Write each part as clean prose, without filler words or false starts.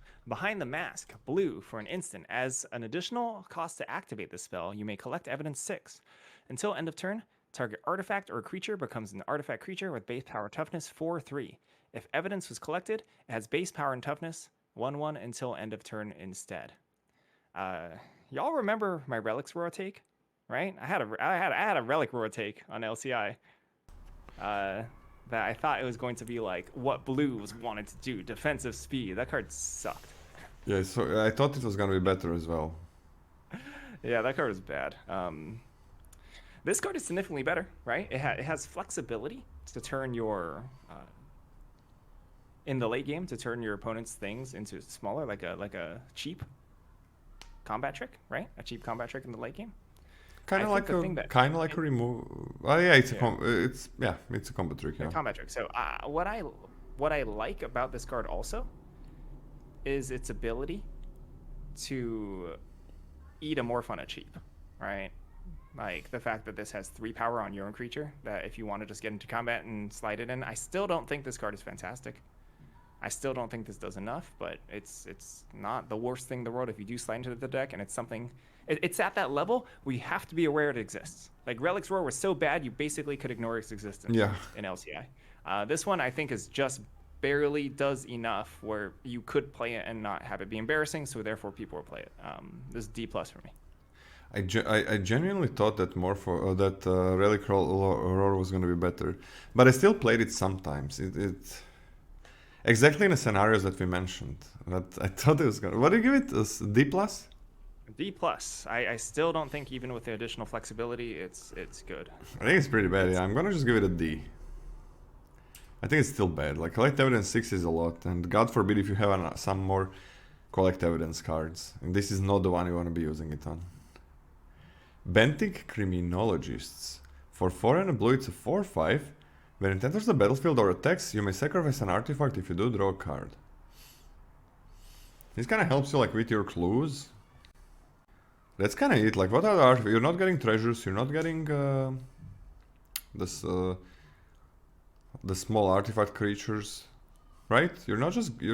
spell. Behind the mask, blue for an instant. As an additional cost to activate the spell, you may collect evidence 6. Until end of turn, target artifact or creature becomes an artifact creature with base power toughness 4/3. If evidence was collected, it has base power and toughness 1/1 until end of turn instead. Y'all remember my relics roar take, right? I had a relic roar take on LCI. That I thought it was going to be like what blues wanted to do, defensive speed. That card sucked. Yeah, so I thought it was gonna be better as well. Yeah, that card was bad. This card is significantly better, right? It has flexibility to turn your in the late game to turn your opponent's things into smaller, like a cheap combat trick, right? A cheap combat trick in the late game. Kind of like a remove. Oh yeah, it's a combat trick. Yeah, a combat trick. So what I like about this card also is its ability to eat a morph on a cheap, right? Like the fact that this has 3 power on your own creature, that if you want to just get into combat and slide it in, I still don't think this card is fantastic. I still don't think this does enough, but it's not the worst thing in the world if you do slide into the deck, and it's something. It's at that level where you have to be aware it exists. Like Relic's Roar was so bad, you basically could ignore its existence in LCI. This one, I think, is just barely does enough where you could play it and not have it be embarrassing, so therefore people will play it. This is D+ for me. I genuinely thought that Relic Roar was going to be better, but I still played it sometimes. Exactly in the scenarios that we mentioned. But I thought it was going to... What do you give it? D+? D+. I still don't think even with the additional flexibility, it's good. I think it's pretty bad, yeah. I'm going to just give it a D. I think it's still bad. Like, collect evidence 6 is a lot, and God forbid if you have some more collect evidence cards. And this is not the one you want to be using it on. Bentic criminologists. For 4 and a blue, it's a 4/5. When it enters the battlefield or attacks, you may sacrifice an artifact. If you do, draw a card. This kind of helps you like with your clues. That's kind of it. Like, what are the artifacts? You're not getting treasures. You're not getting the small artifact creatures, right? You're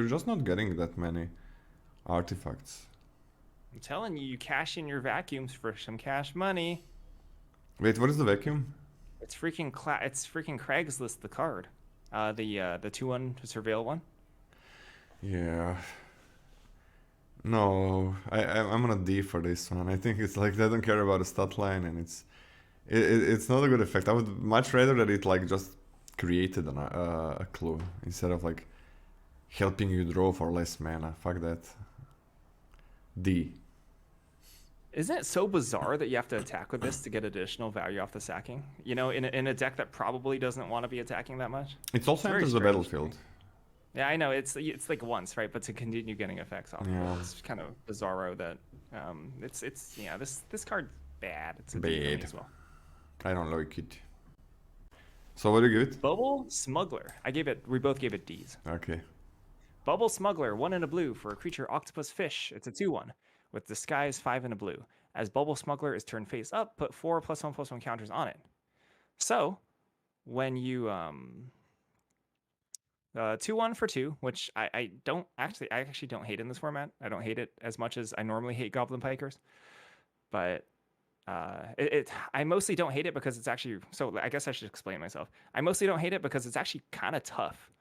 just not getting that many artifacts. I'm telling you, you cash in your vacuums for some cash money. Wait, what is the vacuum? It's freaking Craigslist, the card. The 2/1 surveil one. Yeah. No, I'm on a D for this one. I think it's like they don't care about the stat line, and it's not a good effect. I would much rather that it like just created a clue instead of like helping you draw for less mana. Fuck that. D. Isn't it so bizarre that you have to attack with this to get additional value off the sacking? You know, in a deck that probably doesn't want to be attacking that much. It also enters the battlefield. Yeah, I know. It's like once, right? But to continue getting effects off, it's kind of bizarro that this card's bad. It's a bad as well. I don't like it. So what do you give it? Bubble Smuggler. We both gave it D's. Okay. Bubble Smuggler, 1 and a blue for a creature octopus fish. It's a 2/1 with disguise 5 and a blue. As Bubble Smuggler is turned face up, put 4 +1/+1 counters on it. So when you 2/1 for 2, which I actually don't hate in this format. I don't hate it as much as I normally hate Goblin Pikers, but I mostly don't hate it because it's actually, so I guess I should explain myself. I mostly don't hate it because it's actually kind of tough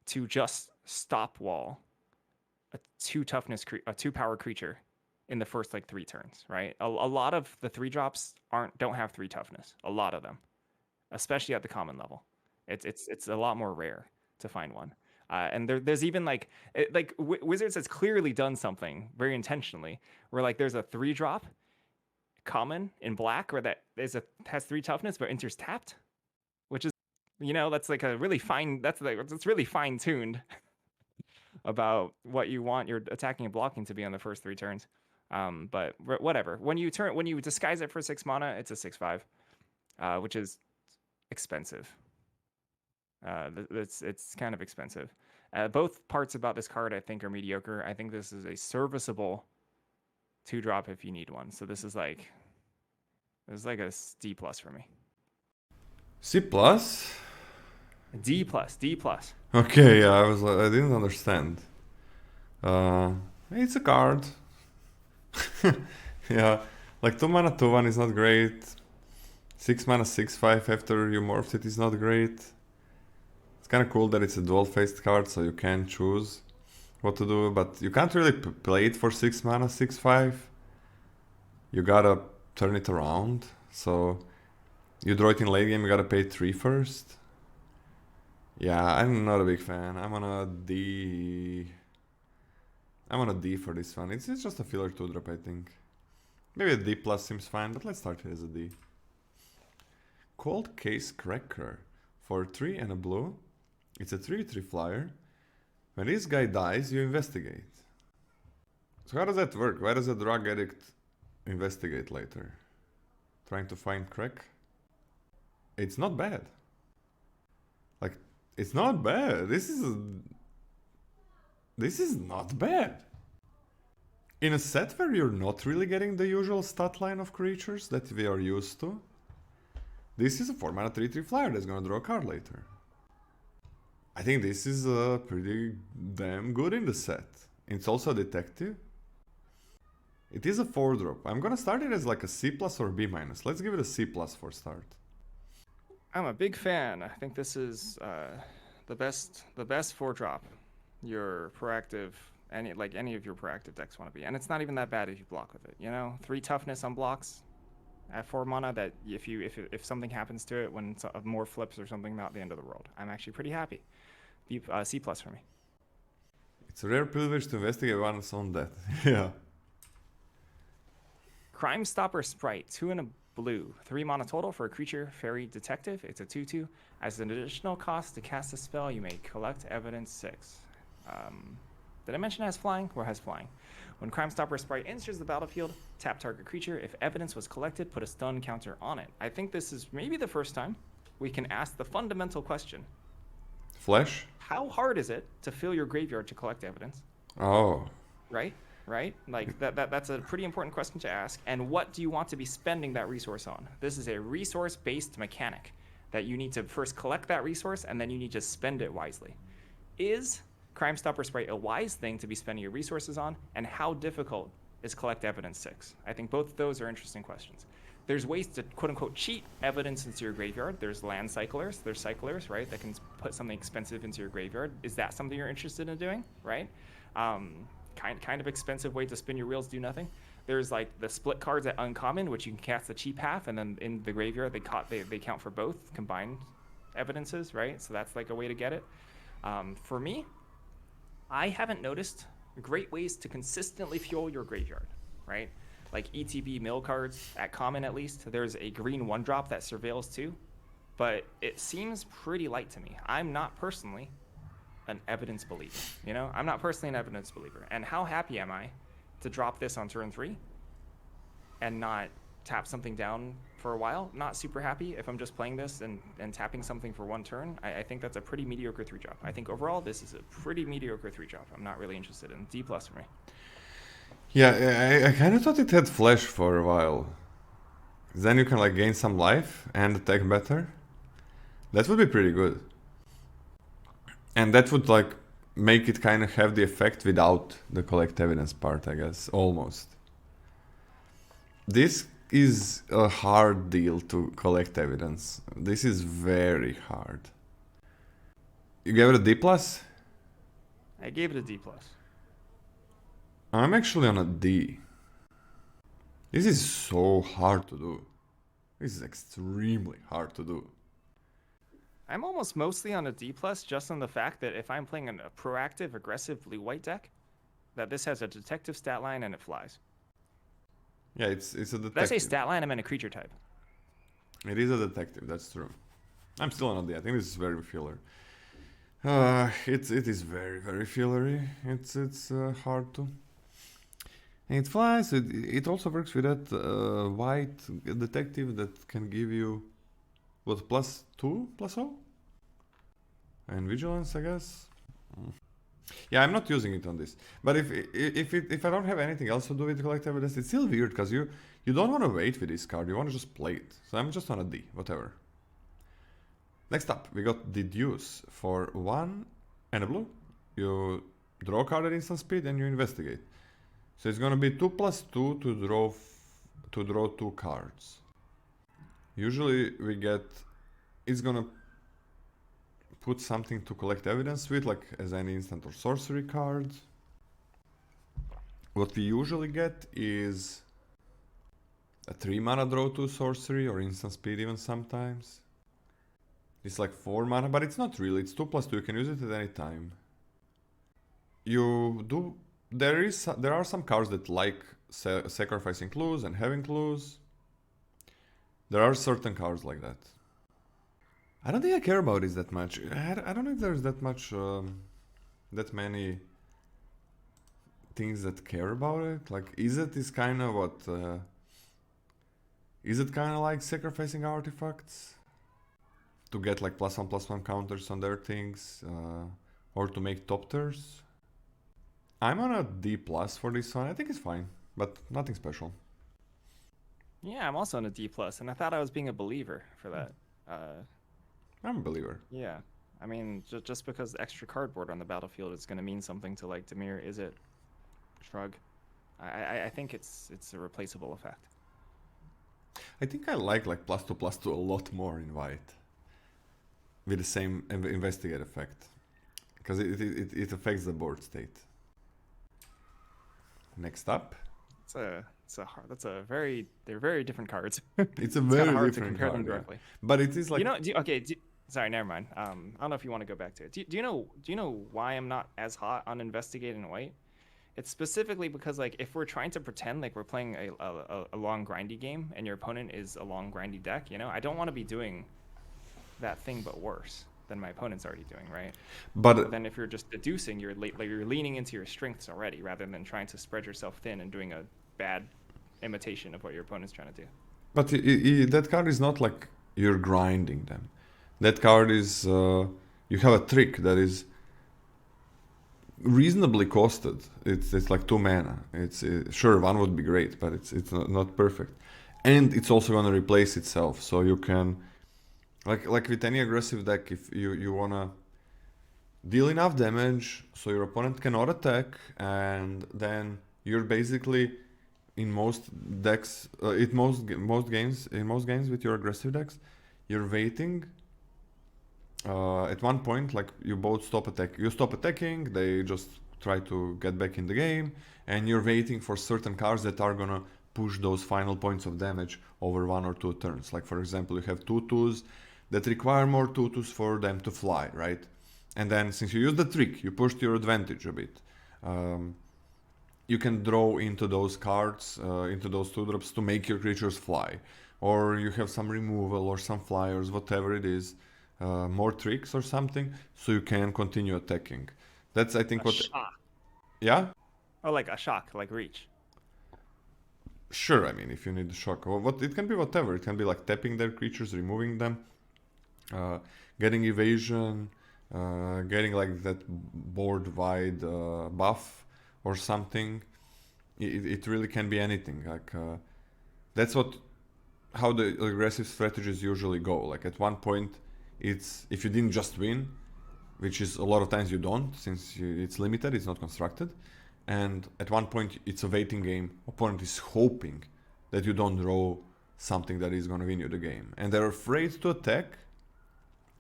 to just stop wall a 2 power creature in the first like 3 turns, right? A lot of the 3 drops don't have 3 toughness. A lot of them, especially at the common level. It's a lot more rare to find one. And there's even Wizards has clearly done something very intentionally where like there's a 3 drop common in black where has 3 toughness but enters tapped, which is, that's like a really fine, that's really fine tuned about what you want your attacking and blocking to be on the first 3 turns. But whatever. When you disguise it for 6 mana, it's a 6/5, which is expensive. It's kind of expensive. Both parts about this card I think are mediocre. I think this is a serviceable 2-drop if you need one. So this is like a D+ for me. C+? D+. Okay, yeah, I didn't understand. It's a card. Yeah, like 2 mana 2/1 is not great. 6 mana 6/5 after you morphed it is not great. It's kind of cool that it's a dual-faced card, so you can choose what to do, but you can't really play it for 6 mana 6/5. You gotta turn it around, so you draw it in late game, you gotta pay 3 first. Yeah, I'm not a big fan. I'm on a D. I'm on a D for this one. It's just a filler 2-drop, I think. Maybe a D plus seems fine, but let's start it as a D. Cold Case Cracker. For 3 and a blue. It's a 3/3 flyer. When this guy dies, you investigate. So how does that work? Why does a drug addict investigate later? Trying to find crack? It's not bad. Like, it's not bad. This is not bad. In a set where you're not really getting the usual stat line of creatures that we are used to, this is a 4 mana 3/3 flyer that's gonna draw a card later. I think this is pretty damn good in the set. It's also a detective. It is a 4-drop. I'm gonna start it as like a C+ or B-. Let's give it a C+ for start. I'm a big fan. I think this is the best 4-drop your proactive, any of your proactive decks want to be. And it's not even that bad if you block with it, you know? 3 toughness on blocks at 4 mana that if something happens to it when more flips or something, not the end of the world. I'm actually pretty happy. C+ for me. It's a rare privilege to investigate one's own death. Yeah. Crime Stopper Sprite, 2 and a blue, 3 mana total for a creature, fairy, detective. It's a 2/2. As an additional cost to cast a spell, you may collect evidence 6. Did I mention it has flying? Or has flying? When Crime Stopper Sprite enters the battlefield, tap target creature. If evidence was collected, put a stun counter on it. I think this is maybe the first time we can ask the fundamental question. Flesh? How hard is it to fill your graveyard to collect evidence? Oh. Right? Like that's a pretty important question to ask. And what do you want to be spending that resource on? This is a resource-based mechanic that you need to first collect that resource and then you need to spend it wisely. Is Crime Stopper Sprite a wise thing to be spending your resources on? And how difficult is collect evidence 6? I think both of those are interesting questions. There's ways to quote-unquote cheat evidence into your graveyard. There's land cyclers, there's cyclers, right, that can put something expensive into your graveyard. Is that something you're interested in doing, right? Kind of expensive way to spin your wheels, do nothing. There's like the split cards at uncommon, which you can cast the cheap half, and then in the graveyard they count for both combined evidences, right? So that's like a way to get it. For me, I haven't noticed great ways to consistently fuel your graveyard, right? Like ETB mill cards at common, at least. There's a green 1-drop that surveils too, but it seems pretty light to me. I'm not personally an evidence believer, you know? I'm not personally an evidence believer. And how happy am I to drop this on turn 3 and not tap something down for a while? Not super happy if I'm just playing this and tapping something for 1 turn. I think that's a pretty mediocre 3-drop. I think overall this is a pretty mediocre 3-drop. I'm not really interested in D+ for me. Yeah, I kind of thought it had flash for a while. Then you can like gain some life and attack better. That would be pretty good. And that would like make it kind of have the effect without the collect evidence part, I guess, almost. This is a hard deal to collect evidence. This is very hard. You gave it a D+? I gave it a D+. I'm actually on a D. This is so hard to do. This is extremely hard to do. I'm almost mostly on a D+, just on the fact that if I'm playing a proactive, aggressive blue-white deck, that this has a detective stat line and it flies. Yeah, it's a detective. Did I say stat line? I meant a creature type. It is a detective, that's true. I'm still on a D. I think this is very filler. It is very, very fillery. It's hard to. And it flies. It also works with that white detective that can give you what, +2, +0? And vigilance, I guess. Yeah, I'm not using it on this. But if I don't have anything else to do with collect evidence, it's still weird because you don't want to wait with this card. You want to just play it. So I'm just on a D, whatever. Next up, we got Deduce for 1 and a blue. You draw a card at instant speed, and you investigate. So it's gonna be 2+2 to draw 2 cards. Usually we get, it's gonna put something to collect evidence with, like as any instant or sorcery card. What we usually get is a 3 mana draw 2 sorcery, or instant speed even sometimes. It's like 4 mana, but it's not really, it's 2+2, you can use it at any time. There are some cards that like sacrificing clues and having clues. There are certain cards like that. I don't think I care about this that much. I don't know if there's that much, that many things that care about it. Like, is it kind of what? Is it kind of like sacrificing artifacts to get like +1/+1 counters on their things, or to make top tiers? I'm on a D+ for this one. I think it's fine, but nothing special. Yeah, I'm also on a D+, and I thought I was being a believer for that. I'm a believer. Yeah, I mean, just because extra cardboard on the battlefield is going to mean something to like Dimir, is it? Shrug. I think it's a replaceable effect. I think I like +2/+2 a lot more in white, with the same investigate effect, because it affects the board state. Next up. They're very different cards. It's a very hard different to compare card, them directly. Yeah. But it is like, sorry, never mind. I don't know if you want to go back to it. Do you know why I'm not as hot on investigate in white? It's specifically because, like, if we're trying to pretend like we're playing a long grindy game and your opponent is a long grindy deck, I don't want to be doing that thing but worse than my opponent's already doing, right? But then if you're just deducing, you're leaning into your strengths already, rather than trying to spread yourself thin and doing a bad imitation of what your opponent's trying to do. But that card is not like you're grinding them. That card is, you have a trick that is reasonably costed. It's like 2 mana. It's sure, 1 would be great, but it's not perfect. And it's also going to replace itself, so you can, like with any aggressive deck, if you want to deal enough damage so your opponent cannot attack, and then you're basically, in most decks, in most games with your aggressive decks, you're waiting. At one point, like, you both stop attacking, they just try to get back in the game, and you're waiting for certain cards that are gonna push those final points of damage over 1 or 2 turns. Like, for example, you have 2/2s that require more 2/2s for them to fly, right? And then, since you use the trick, you push to your advantage a bit. You can draw into those cards, into those 2-drops, to make your creatures fly. Or you have some removal or some flyers, whatever it is. More tricks or something, so you can continue attacking. That's, I think, shock. Yeah? Oh, like a shock, like reach. Sure, I mean, if you need the shock. It can be whatever. It can be like tapping their creatures, removing them, getting evasion, getting like that board-wide buff or something. It really can be anything. Like, that's how the aggressive strategies usually go. Like, at one point, it's, if you didn't just win, which is a lot of times you don't, since it's limited, it's not constructed, and at one point it's a waiting game. Opponent is hoping that you don't draw something that is going to win you the game, and they're afraid to attack,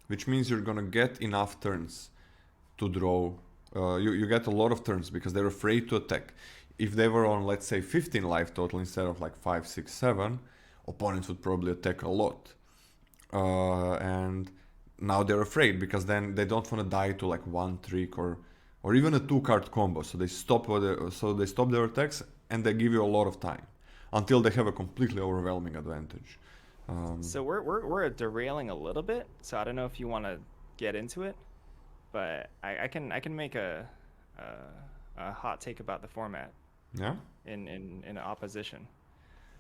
which means you're going to get enough turns to draw. You get a lot of turns because they're afraid to attack. If they were on, let's say, 15 life total instead of like 5, 6, 7, opponents would probably attack a lot, and now they're afraid because then they don't want to die to like 1 trick or even a 2-card combo. So they stop their attacks, and they give you a lot of time until they have a completely overwhelming advantage. So we're derailing a little bit. So I don't know if you want to get into it, but I can make a hot take about the format. Yeah. In opposition.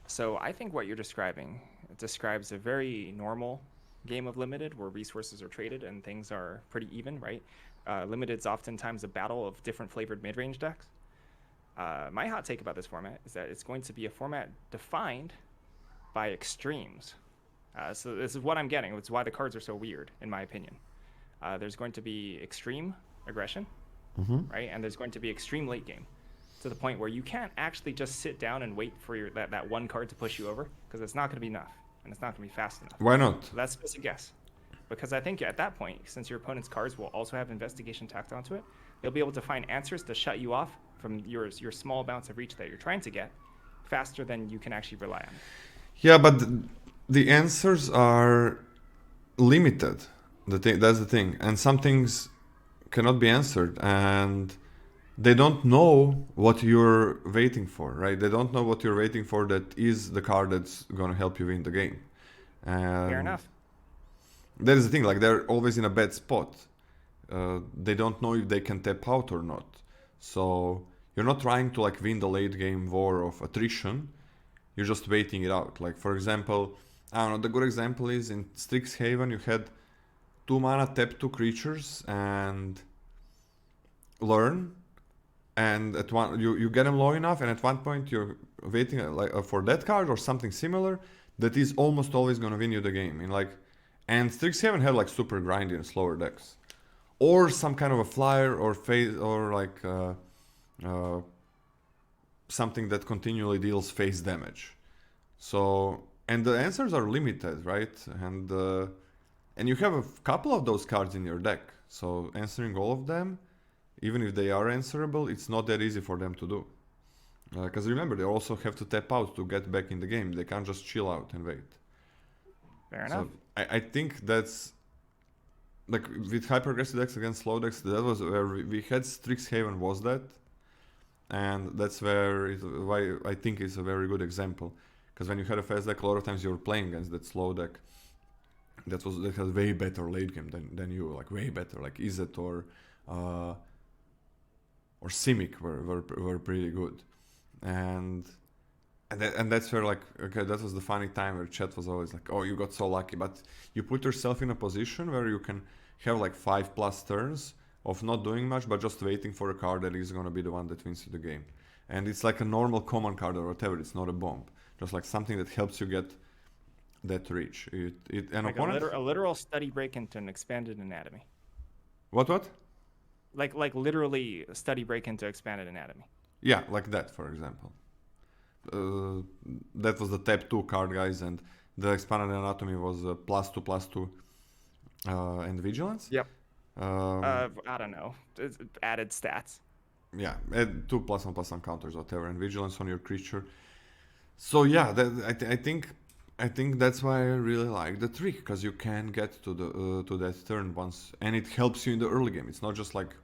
So I think what you're describing describes a very normal game of Limited, where resources are traded and things are pretty even, right? Limited's oftentimes a battle of different flavored mid-range decks. My hot take about this format is that it's going to be a format defined by extremes. So this is what I'm getting. It's why the cards are so weird, in my opinion. There's going to be extreme aggression, right? And there's going to be extreme late game to the point where you can't actually just sit down and wait for that one card to push you over, because it's not going to be enough, and it's not going to be fast enough. Why not? So that's just a guess. Because I think at that point, since your opponent's cards will also have investigation tacked onto it, they'll be able to find answers to shut you off from your small bounce of reach that you're trying to get faster than you can actually rely on. Yeah, but the answers are limited. That's the thing. And some things cannot be answered, and they don't know what you're waiting for, right? They don't know what you're waiting for that is the card that's going to help you win the game. Fair enough. That is the thing, like they're always in a bad spot. They don't know if they can tap out or not. So you're not trying to like win the late game war of attrition. You're just waiting it out. Like for example, I don't know, the good example is in Strixhaven you had 2 mana tap 2 creatures and learn, and at one you get them low enough, and at one point you're waiting for that card or something similar that is almost always gonna win you the game. And Strixhaven had like super grindy and slower decks, or some kind of a flyer or phase, or like something that continually deals phase damage. So, and the answers are limited, right? And you have a couple of those cards in your deck, so answering all of them, even if they are answerable, it's not that easy for them to do. Because remember, they also have to tap out to get back in the game. They can't just chill out and wait. Fair enough. I think that's like with hyper-aggressive decks against slow decks, that was where we had Strixhaven was that, and that's why I think it's a very good example. Because when you had a fast deck, a lot of times you were playing against that slow deck that had way better late game than you, like way better, like Izzet or Simic were pretty good, and that's where like, okay, that was the funny time where chat was always like, oh, you got so lucky, but you put yourself in a position where you can have like 5+ turns of not doing much but just waiting for a card that is going to be the one that wins you the game, and it's like a normal common card or whatever. It's not a bomb, just like something that helps you get that reach. An like opponent, a literal study break into an expanded anatomy. What? Like literally a study break into expanded anatomy. Yeah, like that, for example. That was the tap 2 card, guys, and the expanded anatomy was +2/+2 and vigilance. Yep. I don't know. It's added stats. Yeah, add 2 +1/+1 counters, whatever, and vigilance on your creature. So yeah, I think that's why I really like the trick, because you can get to that turn once, and it helps you in the early game. It's not just like,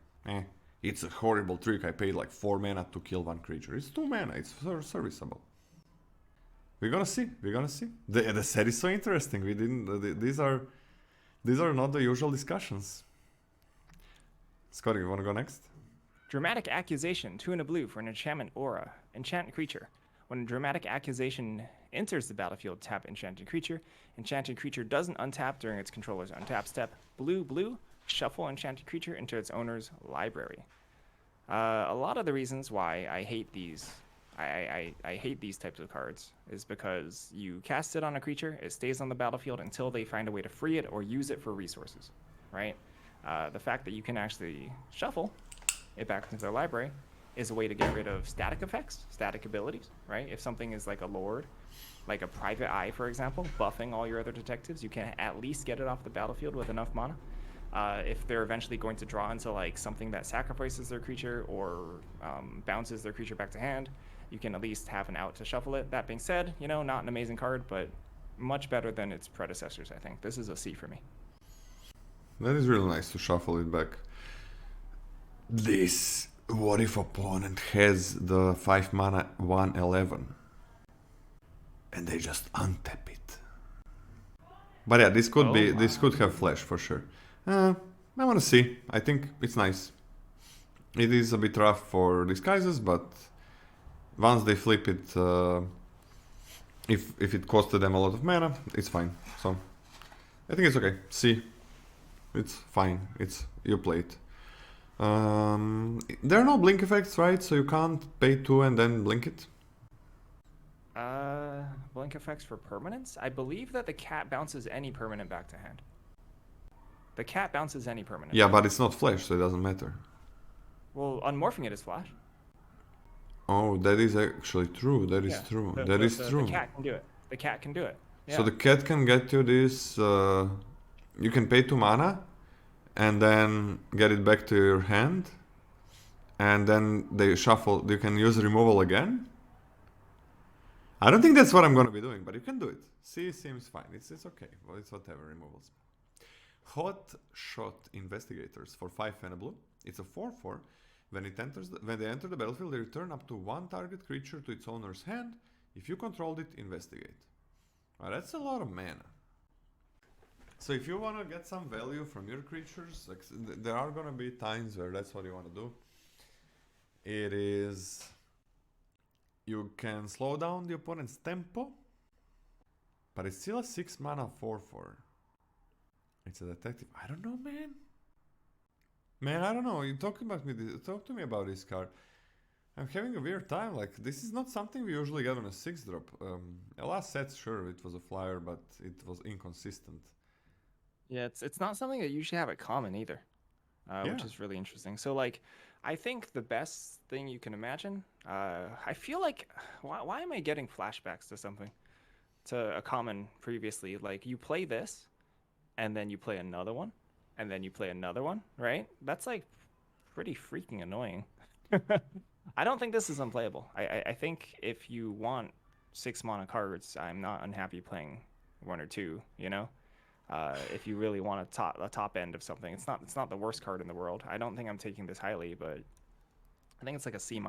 it's a horrible trick. I paid like 4 mana to kill one creature. It's 2 mana. It's serviceable. We're gonna see. The set is so interesting. These are not the usual discussions. Scotty, you wanna go next? Dramatic Accusation, 2 and a blue for an enchantment aura. Enchant creature. When a Dramatic Accusation enters the battlefield, tap enchanted creature. Enchanted creature doesn't untap during its controller's untap step. Blue, shuffle enchanted creature into its owner's library. A lot of the reasons why I hate these, I hate these types of cards is because you cast it on a creature, it stays on the battlefield until they find a way to free it or use it for resources, right? The fact that you can actually shuffle it back into their library is a way to get rid of static effects, static abilities, right? If something is like a lord, like a private eye, for example, buffing all your other detectives, you can at least get it off the battlefield with enough mana. If they're eventually going to draw into like something that sacrifices their creature or bounces their creature back to hand, you can at least have an out to shuffle it. That being said, not an amazing card, but much better than its predecessors, I think. This is a C for me. That is really nice to shuffle it back. What if opponent has the 5 mana 1/11 and they just untap it? But yeah, this could have flash for sure. I want to see. I think it's nice. It is a bit rough for disguises, but once they flip it, if it costed them a lot of mana, it's fine. So I think it's okay. See, it's fine. You play it. There are no blink effects, right? So you can't pay 2 and then blink it. Blink effects for permanents? I believe that the cat bounces any permanent back to hand. The cat bounces any permanent. Yeah, but it's not flash, so it doesn't matter. Well, unmorphing it is flash. Oh, that is actually true. That is Yeah. true. The, That the, is the, true. the cat can do it. The cat can do it. Yeah. So the cat can get you this. You can pay 2 mana, and then get it back to your hand, and then they shuffle. You can use removal again. I don't think that's what I'm gonna be doing, but you can do it. C seems fine. It's okay. Well, it's whatever removals. Hot Shot Investigators for 5 and a blue. It's a 4/4. When they enter the battlefield, they return up to 1 target creature to its owner's hand. If you controlled it, investigate. Well, that's a lot of mana. So if you want to get some value from your creatures, like, there are gonna be times where that's what you want to do. It is... You can slow down the opponent's tempo, but it's still a 6 mana 4/4. It's a detective. I don't know, man. Man, I don't know. You talk to me about this card. I'm having a weird time. Like, this is not something we usually get on a 6-drop. Last set, sure, it was a flyer, but it was inconsistent. Yeah, it's not something that you usually have at common either, which is really interesting. So, like, I think the best thing you can imagine, I feel like, why am I getting flashbacks to something? To a common previously. Like, you play this, and then you play another one, and then you play another one, right? That's, like, pretty freaking annoying. I don't think this is unplayable. I think if you want 6 mana cards, I'm not unhappy playing 1 or 2, you know? If you really want a top end of something, it's not the worst card in the world. I don't think I'm taking this highly, but I think it's like a C-.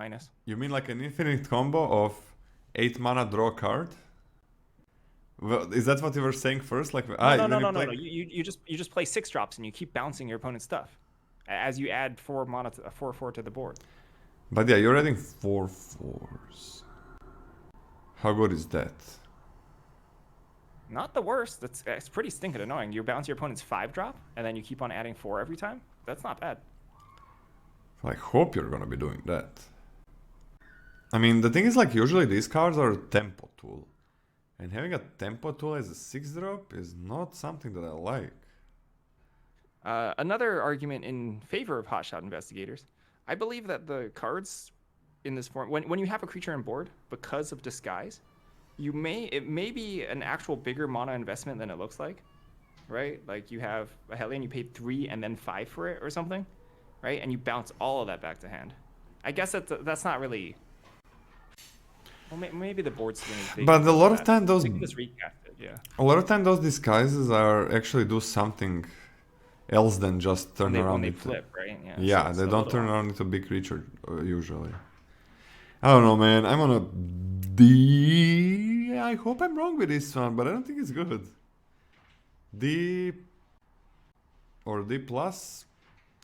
You mean like an infinite combo of 8 mana draw card? Well, is that what you were saying first? Like, no. You just play 6 drops and you keep bouncing your opponent's stuff as you add 4 mana, 4/4 to the board. But yeah, you're adding 4 4s. How good is that? Not the worst. It's pretty stinking annoying. You bounce your opponent's 5-drop, and then you keep on adding 4 every time. That's not bad. I hope you're gonna be doing that. I mean, the thing is, like, usually these cards are a tempo tool. And having a tempo tool as a 6-drop is not something that I like. Another argument in favor of Hotshot Investigators, I believe that the cards in this form, when you have a creature on board, because of disguise, it may be an actual bigger mana investment than it looks like, right? Like, you have a Hellion, you paid 3 and then 5 for it or something, right? And you bounce all of that back to hand. I guess that's not really... Well, maybe the board's swinging. But a lot of time those... Just recast it, yeah. A lot of time those disguises are actually do something else than just turn around. When they flip, right? Yeah, so they don't turn around into a big creature usually. I don't know, man. I'm on a D. I hope I'm wrong with this one, but I don't think it's good. D or D plus.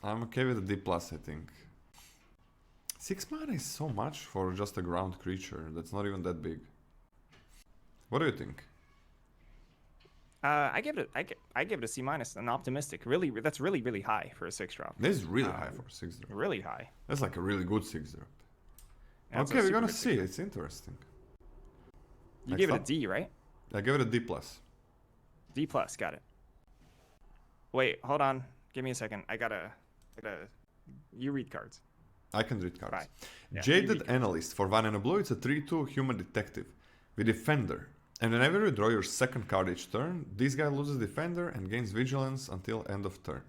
I'm okay with a D plus, I think. 6 mana is so much for just a ground creature. That's not even that big. What do you think? I give it a C-, an optimistic. Really, that's really high for a 6-drop. This is really high for a 6-drop. Really high. That's like a really good 6-drop. That's okay, we're gonna see. It's interesting. You gave it a D, right? I gave it a D plus. D plus, got it. Wait, hold on. Give me a second. I gotta. You read cards. I can read cards. Right. Yeah, Jaded Analyst for 1 and a blue. It's a 3/2 human detective with Defender. And whenever you draw your second card each turn, this guy loses Defender and gains Vigilance until end of turn.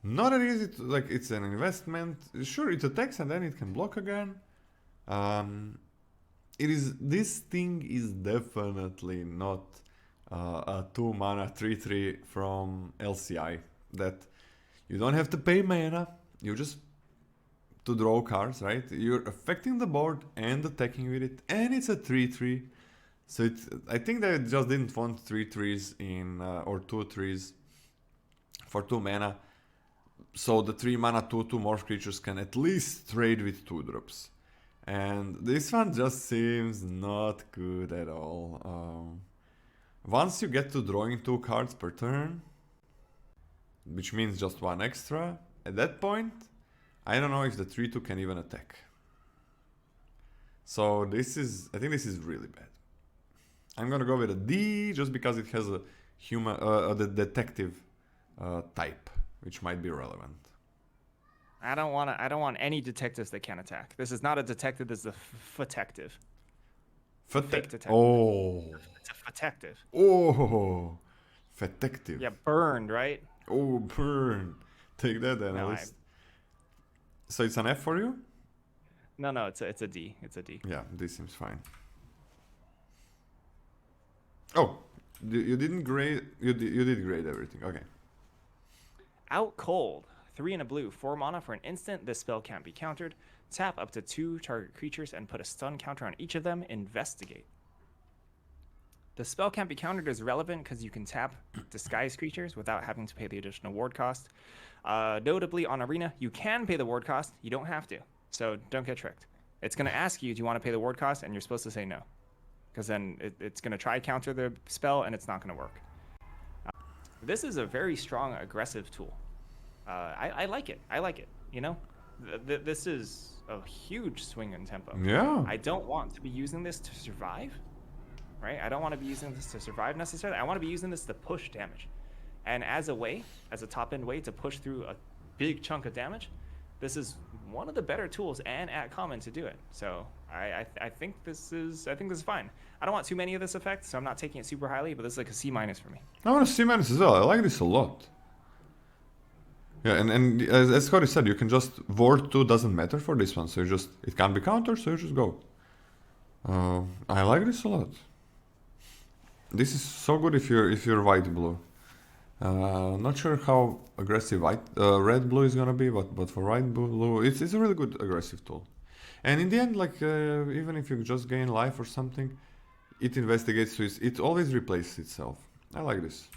Not that easy to, like, it's an investment. Sure, it attacks and then it can block again. This thing is definitely not a 2 mana 3/3 from LCI. That you don't have to pay mana, you just to draw cards, right? You're affecting the board and attacking with it, and it's a 3/3. So I think they just didn't want 3/3s in or 2/3s for 2 mana. So the 3 mana 2/2 morph creatures can at least trade with 2-drops. And this one just seems not good at all. Once you get to drawing 2 cards per turn, which means just 1 extra, at that point, I don't know if the 3/2 can even attack. So I think this is really bad. I'm gonna go with a D just because it has a the detective type, which might be relevant. I don't want any detectives that can attack. This is not a detective. This is a detective. Fake detective. Oh. It's a detective. Oh. Detective. Yeah, burned, right? Oh, burn. Take that, No, analyst. So it's an F for you? no, it's a D. It's a D. Yeah, this seems fine. Oh, you didn't grade. You did grade everything. Okay. Out cold. 3 and a blue. 4 mana for an instant. This spell can't be countered. Tap up to 2 target creatures and put a stun counter on each of them. Investigate. The spell can't be countered is relevant because you can tap disguise creatures without having to pay the additional ward cost. Notably, on Arena, you can pay the ward cost. You don't have to. So don't get tricked. It's going to ask you, do you want to pay the ward cost? And you're supposed to say no. Because then it's going to try counter the spell and it's not going to work. This is a very strong aggressive tool. I like it. I like it. You know, this is a huge swing in tempo. Yeah. I don't want to be using this to survive, right? I don't want to be using this to survive necessarily. I want to be using this to push damage. And as a top end way to push through a big chunk of damage, this is one of the better tools and at common to do it. So I think this is fine. I don't want too many of this effect, so I'm not taking it super highly, but this is like a C- for me. I want a C- as well. I like this a lot. Yeah, and as Scotty said, you can just ward 2 doesn't matter for this one, so it can't be countered, so you just go. I like this a lot. This is so good if you're white blue. Not sure how aggressive red blue is gonna be, but for white blue, it's a really good aggressive tool. And in the end, like even if you just gain life or something, it investigates, so it always replaces itself. I like this.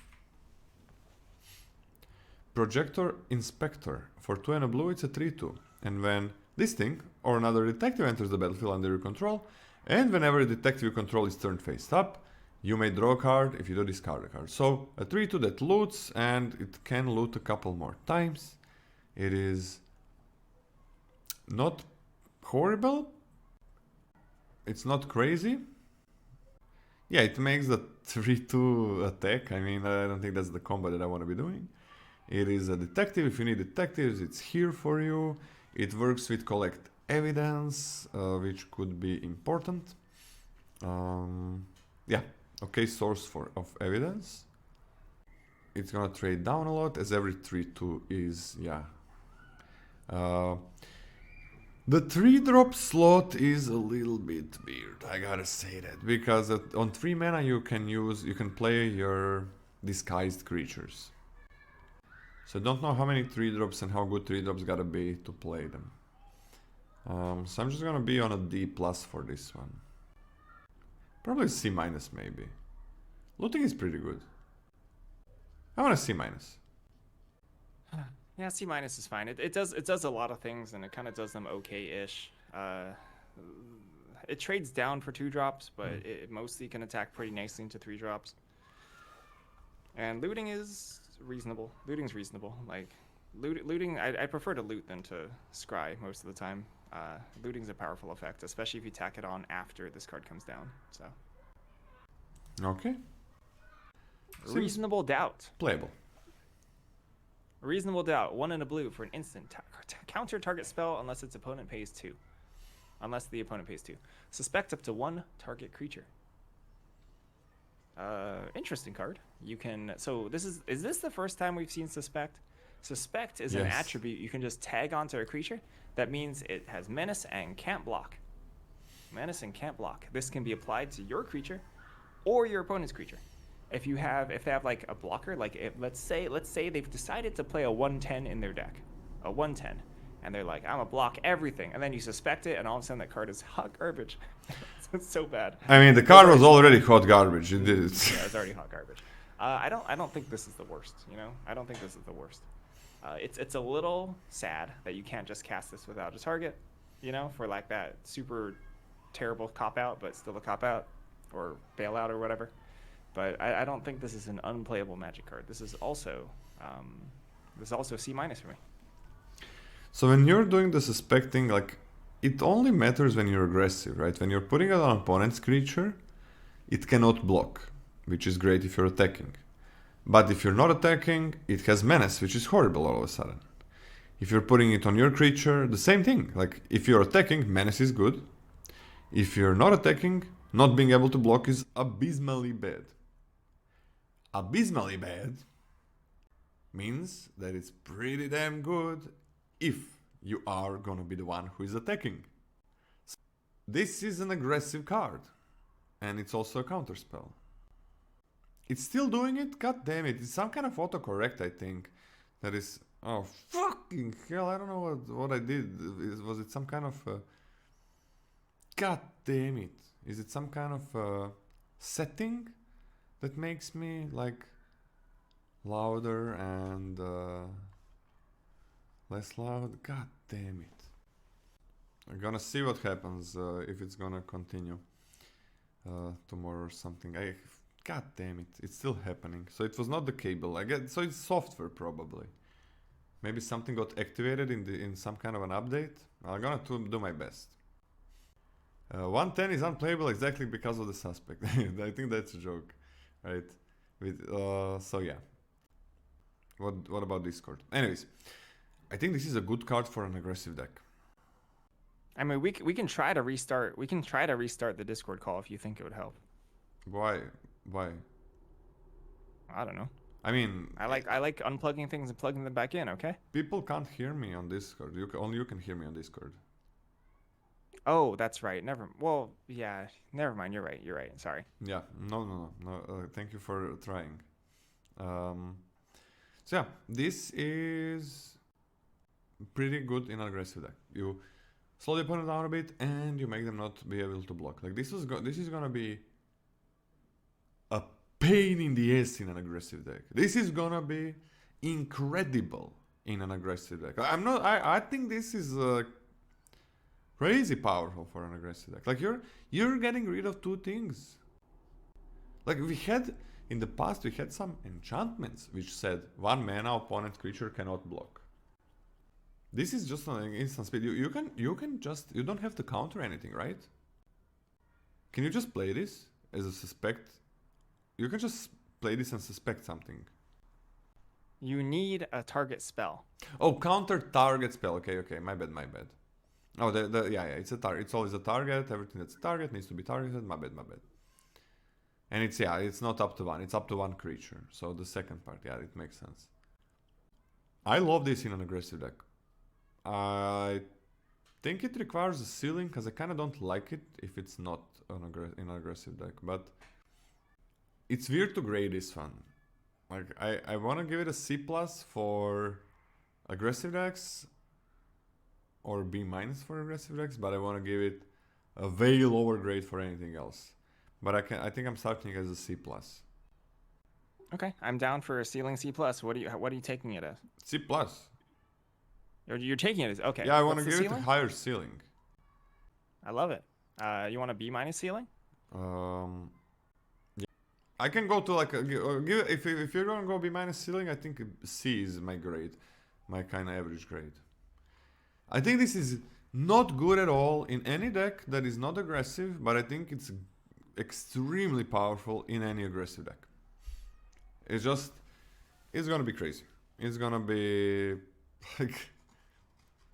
Projector Inspector. For 2 and a blue, it's a 3/2. And when this thing or another detective enters the battlefield under your control, and whenever a detective you control is turned face up, you may draw a card. If you do, discard a card. So a 3/2 that loots, and it can loot a couple more times. It is not horrible. It's not crazy. Yeah, it makes the 3/2 attack. I mean, I don't think that's the combo that I want to be doing. It is a detective. If you need detectives, it's here for you. It works with collect evidence, which could be important. Yeah, okay, source of evidence. It's gonna trade down a lot, as every 3/2 is, yeah. The 3-drop slot is a little bit weird, I gotta say that, because on 3 mana you can play your disguised creatures. So I don't know how many 3-drops and how good 3-drops gotta be to play them. So I'm just gonna be on a D+ for this one. Probably C- maybe. Looting is pretty good. I want a C-. Yeah, C- is fine. It does a lot of things, and it kind of does them okay-ish. It trades down for 2-drops, but it mostly can attack pretty nicely into 3-drops. And looting is reasonable. Looting's reasonable. Like looting, I prefer to loot than to scry most of the time. Looting's a powerful effect, especially if you tack it on after this card comes down. So. Okay. Reasonable Doubt. Playable. Reasonable Doubt. 1 and a blue for an instant. Counter target spell unless its opponent pays 2. Unless the opponent pays 2. Suspect up to 1 target creature. Interesting card. You can. So is this the first time we've seen Suspect? Suspect is an attribute you can just tag onto a creature. That means it has menace and can't block. Menace and can't block. This can be applied to your creature or your opponent's creature. If they have like a blocker, like let's say they've decided to play a 1/10 in their deck, a 1/10, and they're like, I'm gonna block everything, and then you suspect it, and all of a sudden that card is hot garbage. It's so bad. I mean, the card was already hot garbage. It did it. Yeah, it's already hot garbage. I don't think this is the worst. You know, I don't think this is the worst. It's a little sad that you can't just cast this without a target. You know, for like that super terrible cop out, but still a cop out or bailout or whatever. But I don't think this is an unplayable Magic card. This is also C- for me. So when you're doing the suspecting, like, it only matters when you're aggressive, right? When you're putting it on an opponent's creature, it cannot block, which is great if you're attacking. But if you're not attacking, it has menace, which is horrible all of a sudden. If you're putting it on your creature, the same thing. Like, if you're attacking, Menace is good. If you're not attacking, not being able to block is abysmally bad. Abysmally bad means that it's pretty damn good if you are gonna be the one who is attacking. So this is an aggressive card, and it's also a counterspell. It's still doing it? God damn it, it's some kind of autocorrect, I think. That is... Oh, fucking hell, I don't know what I did. Was it some kind of... God damn it. Is it some kind of setting that makes me, like, louder and less loud? God damn it. I'm gonna see what happens if it's gonna continue tomorrow or something. God damn it, it's still happening. So it was not the cable. I guess so. It's software probably. Maybe something got activated in some kind of an update. I'm gonna do my best. 110 is unplayable exactly because of the suspect. I think that's a joke, right? So yeah. What about Discord? Anyways, I think this is a good card for an aggressive deck. I mean, we can try to restart. We can try to restart the Discord call if you think it would help. Why? I don't know. I mean, I like unplugging things and plugging them back in. Okay. People can't hear me on Discord. Only you can hear me on Discord. Oh, that's right. Well, yeah. Never mind. You're right. Sorry. Yeah. No. Thank you for trying. So yeah, this is pretty good in an aggressive deck. You slow the opponent down a bit, and you make them not be able to block. Like this is gonna be a pain in the ass in an aggressive deck. This is gonna be incredible in an aggressive deck. I think this is crazy powerful for an aggressive deck. Like you're getting rid of two things. Like in the past we had some enchantments which said 1 mana opponent creature cannot block. This is just an instant speed. You don't have to counter anything, right? Can you just play this as a suspect? You can just play this and suspect something. You need a target spell. Oh, counter target spell. Okay, my bad. Oh, yeah, it's a target. It's always a target. Everything that's a target needs to be targeted. My bad. And it's not up to 1. It's up to 1 creature. So the second part, yeah, it makes sense. I love this in an aggressive deck. I think it requires a ceiling because I kind of don't like it if it's not in an aggressive deck. But it's weird to grade this one. Like I want to give it a C+ for aggressive decks or B- for aggressive decks, but I want to give it a way lower grade for anything else. But I think I'm starting as a C+. Okay, I'm down for a ceiling C+. What are you taking it as? C+. You're taking it as okay. Yeah, I want to give it a higher ceiling. I love it. You want a B- ceiling? Yeah. I can go to like if you're gonna go B- ceiling, I think C is my grade, my kind of average grade. I think this is not good at all in any deck that is not aggressive, but I think it's extremely powerful in any aggressive deck. It's gonna be crazy. It's gonna be like,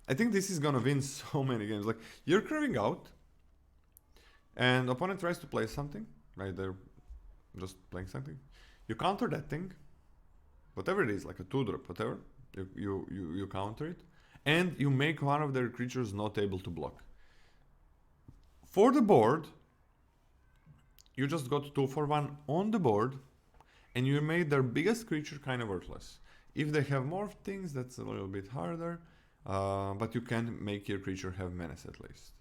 I think this is gonna win so many games. Like, you're curving out, and opponent tries to play something, right? They're just playing something. You counter that thing, whatever it is, like a 2-drop, whatever. You counter it, and you make one of their creatures not able to block. For the board, you just got 2 for 1 on the board, and you made their biggest creature kind of worthless. If they have more things, that's a little bit harder, but you can make your creature have menace at least.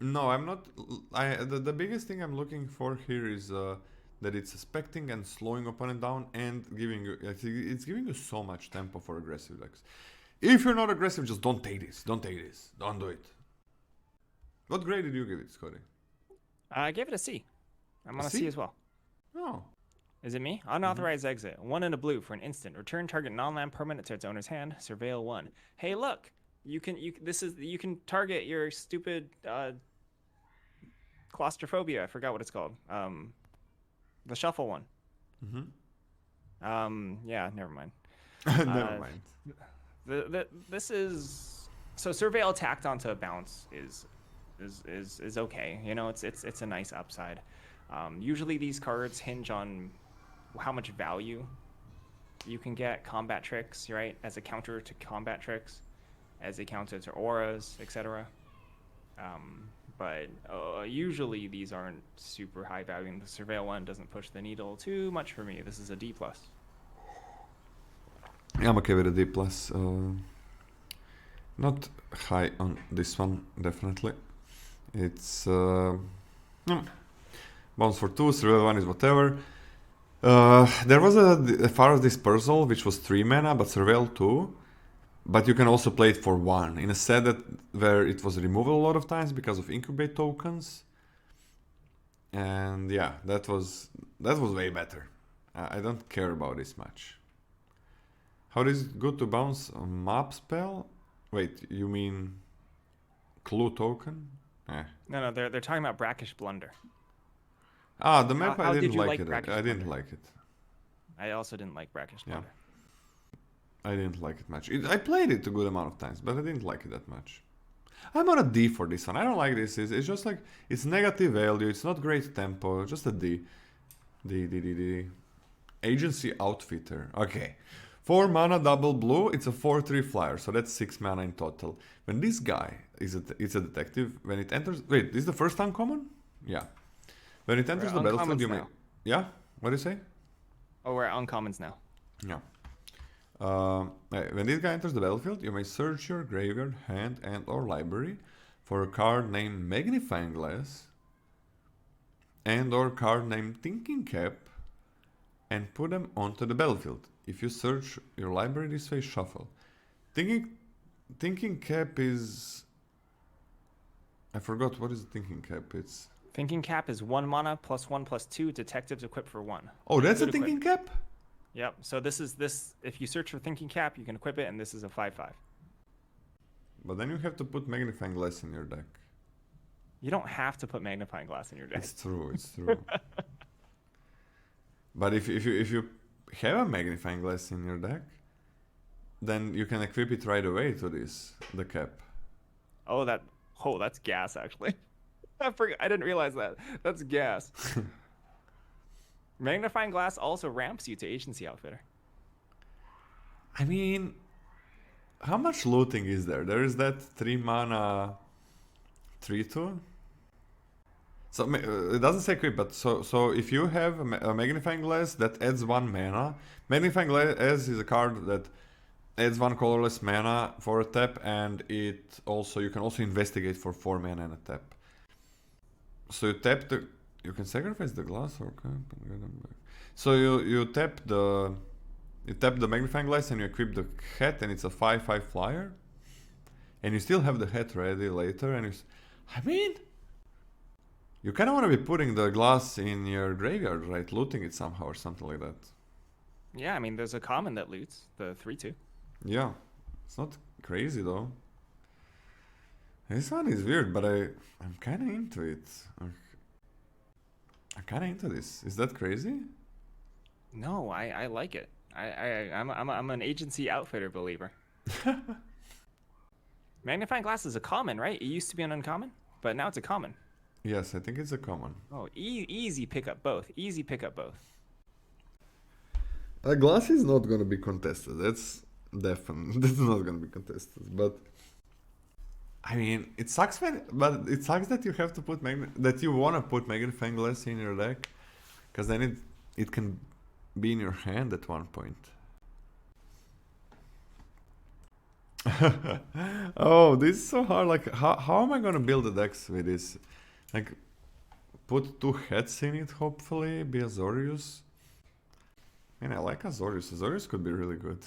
No, I'm not. The biggest thing I'm looking for here is that it's suspecting and slowing opponent down and giving you. It's giving you so much tempo for aggressive decks. If you're not aggressive, just don't take this. Don't take this. Don't do it. What grade did you give it, Scotty? I gave it a C. I'm on a C as well. Oh. Is it me? Unauthorized exit. 1 and a blue for an instant. Return target non-land permanent to its owner's hand. Surveil 1. Hey, look. You can target your stupid claustrophobia. I forgot what it's called. The shuffle one. Yeah, never mind. Never mind. This is so surveil tacked onto a bounce is okay. You know, it's a nice upside. Usually these cards hinge on how much value you can get. Combat tricks, right, as a counter to combat tricks, as a counter to auras, etc. But usually these aren't super high value, and the surveil one doesn't push the needle too much for me. This is a D+. I'm okay with a D+. Not high on this one, definitely. It's bounce for 2, surveil 1 is whatever. There was a Pharaoh's Dispersal, which was 3 mana, but surveil 2. But you can also play it for 1 in a set where it was removed a lot of times because of incubate tokens. And yeah, that was way better. I don't care about this much. How is it good to bounce a map spell? Wait, you mean clue token? No, they're talking about Brackish Blunder. Ah, the map How I did didn't you like like it. Brackish I didn't Blunder? like it. I also didn't like Brackish Blunder. I didn't like it much. I played it a good amount of times, but I didn't like it that much. I'm on a D for this one. I don't like this. It's just like, it's negative value. It's not great tempo. Just a D. D. Agency Outfitter. Okay. 4 mana double blue. It's a 4/3 flyer. So that's 6 mana in total. When this guy it's a detective. When it enters... Wait, this is the first uncommon? Yeah. When it enters the battlefield, you may... Yeah? What do you say? Oh, we're at uncommons now. Yeah. When this guy enters the battlefield, you may search your graveyard, hand, and/or library for a card named Magnifying Glass and/or card named Thinking Cap and put them onto the battlefield. If you search your library this way, shuffle. Thinking Cap is... I forgot, what is Thinking Cap? It's... Thinking Cap is 1 mana +1/+2 detectives equipped for 1. Oh, that's a Thinking Cap? Yep. So this. If you search for Thinking Cap, you can equip it, and this is a 5/5. But then you have to put Magnifying Glass in your deck. You don't have to put Magnifying Glass in your deck. It's true. But if you have a Magnifying Glass in your deck, then you can equip it right away to the cap. Oh, that's gas actually. I didn't realize that. That's gas. Magnifying Glass also ramps you to Agency Outfitter. I mean, how much looting is there? There is that 3 mana 3/2. So it doesn't say equip, but so if you have a Magnifying Glass that adds 1 mana, Magnifying Glass is a card that adds 1 colorless mana for a tap, and you can also investigate for 4 mana and a tap. So you can sacrifice the glass or cap and get them back. So you tap the Magnifying Glass and you equip the hat, and it's a 5/5 flyer. And you still have the hat ready later, and I mean, you kind of want to be putting the glass in your graveyard, right? Looting it somehow or something like that. Yeah, I mean, there's a common that loots, the 3/2. Yeah, it's not crazy though. This one is weird, but I'm kind of into it. I'm kind of into this. Is that crazy? No, I like it. I'm an Agency Outfitter believer. Magnifying Glass is a common, right? It used to be an uncommon, but now it's a common. Yes, I think it's a common. Oh, easy pick up both. Easy pick up both. A glass is not going to be contested. That's definitely. That's not going to be contested. But I mean, it sucks that you have to put that you want to put Magnifying Glass in your deck, because then it can be in your hand at one point. Oh, this is so hard. Like, how am I gonna build a dex with this? Like, put 2 heads in it, hopefully, be Azorius. Man, I like Azorius. Azorius could be really good.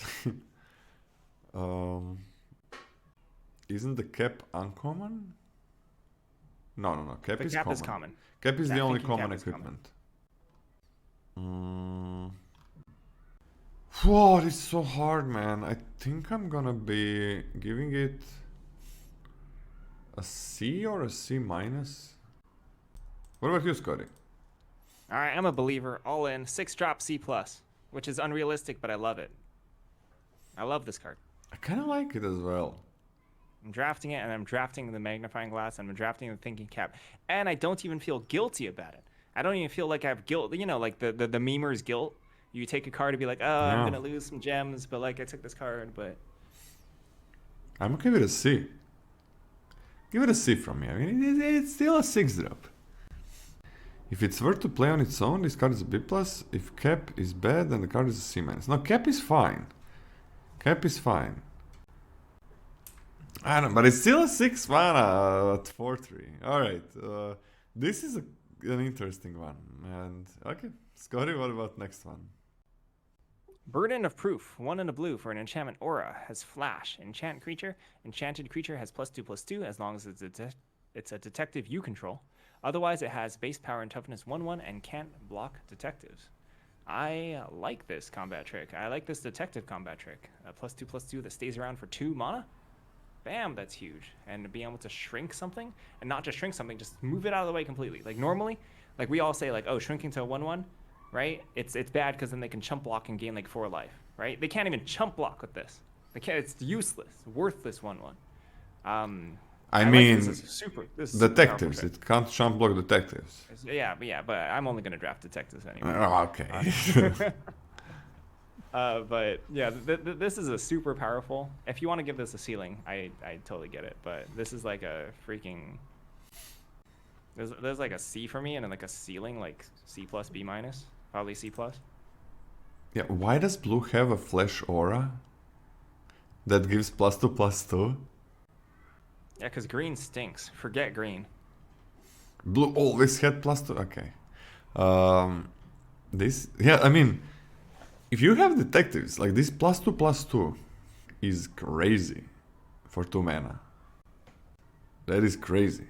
Isn't the cap uncommon? No. Cap The is cap common. is common. Cap is the only common cap is equipment. Whoa, this is so hard, man. I think I'm gonna be giving it a C or a C minus. What about you, Scotty? All right, I'm a believer. All in. 6-drop C+, which is unrealistic, but I love it. I love this card. I kind of like it as well. I'm drafting it, and I'm drafting the magnifying glass, and I'm drafting the thinking cap, and I don't even feel guilty about it. I don't even feel like I have guilt. You know, like the memer's guilt. You take a card to be like, oh, I'm Yeah. gonna lose some gems, but like I took this card, but I'm gonna give it a C. Give it a C from me. I mean, it's still a 6-drop. If it's worth to play on its own, this card is a B+. If cap is bad, then the card is a C-. No, cap is fine. Cap is fine. I don't know, but it's still a 6 mana at 4/3. Alright, this is an interesting one. And, okay, Scotty, what about next one? Burden of Proof, 1 and a blue for an enchantment aura, has flash. Enchant creature. Enchanted creature has +2/+2 as long as it's a detective you control. Otherwise, it has base power and toughness 1/1 and can't block detectives. I like this combat trick. I like this detective combat trick. A +2/+2 that stays around for 2 mana. Bam, that's huge. And being able to shrink something, and not just shrink something, just move it out of the way completely. Like normally, like we all say, like, oh, shrinking to a 1/1, right? It's bad because then they can chump block and gain like 4 life, right? They can't even chump block with this. They can't. It's useless, worthless 1/1. I mean, like this is detectives. super It can't jump block detectives. yeah, but I'm only gonna draft detectives anyway. Oh, okay. But yeah, this is a super powerful. If you want to give this a ceiling, I totally get it. But this is like a freaking. There's like a C for me, and then like a ceiling, like C+, B-, probably C+. Yeah, why does blue have a flash aura that gives +2/+2? Yeah, because green stinks. Forget green. Blue always had +2. Okay. I mean, if you have detectives, like this +2/+2 is crazy for 2 mana. That is crazy.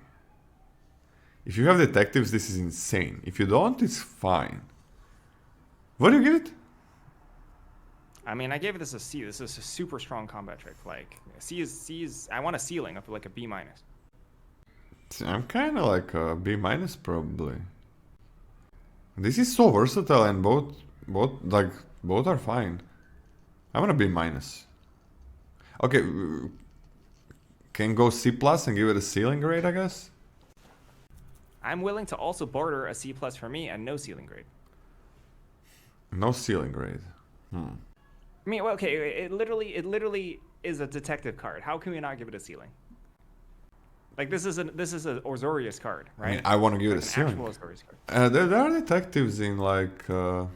If you have detectives, this is insane. If you don't, it's fine. What do you give it? I mean, I gave this a C. This is a super strong combat trick. Like C is. I want a ceiling of like a B-. I'm kind of like a B- probably. This is so versatile, and both are fine. I want a B-. Okay, can go C+ and give it a ceiling grade, I guess. I'm willing to also barter a C+ for me and no ceiling grade. No ceiling grade. I mean, well, okay, it literally is a detective card. How can we not give it a ceiling? Like this is a Orzorius card, right? I mean, I want to give like it a ceiling. Actual Orzorius card. There are detectives in like. There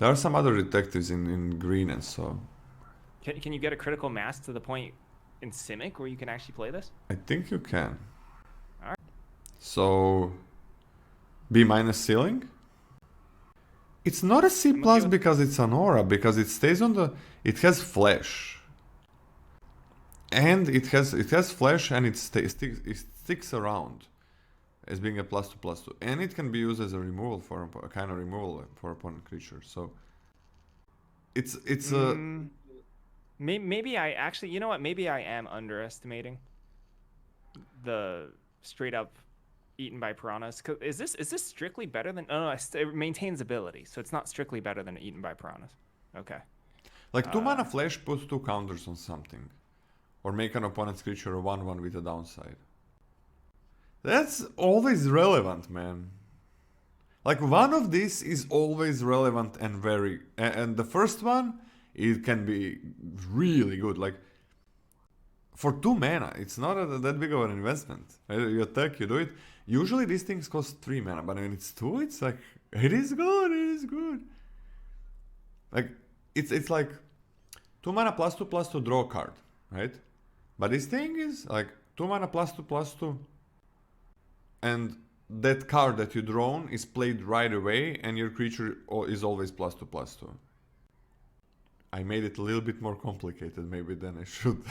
are some other detectives in green and so. Can you get a critical mass to the point in Simic where you can actually play this? I think you can. Alright. So. B- ceiling? It's not a C+ because it's an aura, because it stays on the. It has flash. And it has flash, and it sticks around as being a +2/+2, and it can be used as a removal for a kind of removal for opponent creatures. So it's a. Maybe I actually, you know what? Maybe I am underestimating the straight up eaten by piranhas. Is this strictly better than? No, it maintains ability, so it's not strictly better than eaten by piranhas. Okay. Like 2 mana flash puts 2 counters on something, or make an opponent's creature a 1/1 with a downside. That's always relevant, man. Like one of these is always relevant and very. And the first one, it can be really good. Like for 2 mana, it's not that big of an investment. You attack, you do it. Usually these things cost 3 mana, but when it's 2, it's like it is good. It is good. Like it's like 2 mana +2/+2 draw card, right? But this thing is like 2 mana +2/+2, and that card that you drawn is played right away, and your creature is always +2/+2. I made it a little bit more complicated maybe than I should.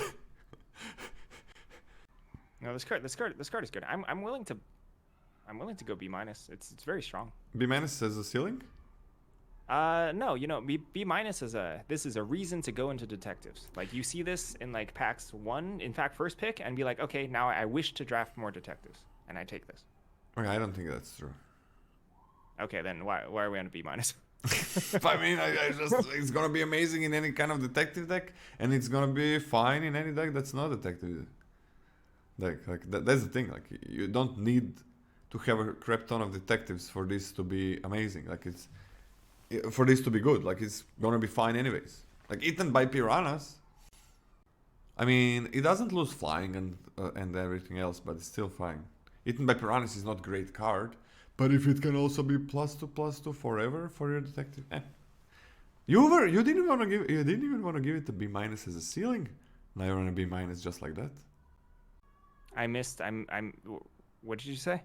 No, this card is good. I'm willing to go B-. It's very strong. B- as a ceiling? No, you know, B- this is a reason to go into detectives. Like you see this in like packs 1, in fact first pick, and be like, okay, now I wish to draft more detectives, and I take this. Okay, I don't think that's true. Okay, then why are we on a B-? I mean, I just it's gonna be amazing in any kind of detective deck, and it's gonna be fine in any deck that's not detective deck. That's the thing. Like you don't need to have a crap ton of detectives for this to be amazing. Like it's for this to be good. Like it's gonna be fine anyways. Like eaten by piranhas. I mean, it doesn't lose flying and everything else, but it's still fine. Eaten by piranhas is not a great card, but if it can also be +2/+2 forever for your detective, you didn't even want to give it a B- as a ceiling. Now you're on a B- just like that. I missed. What did you say?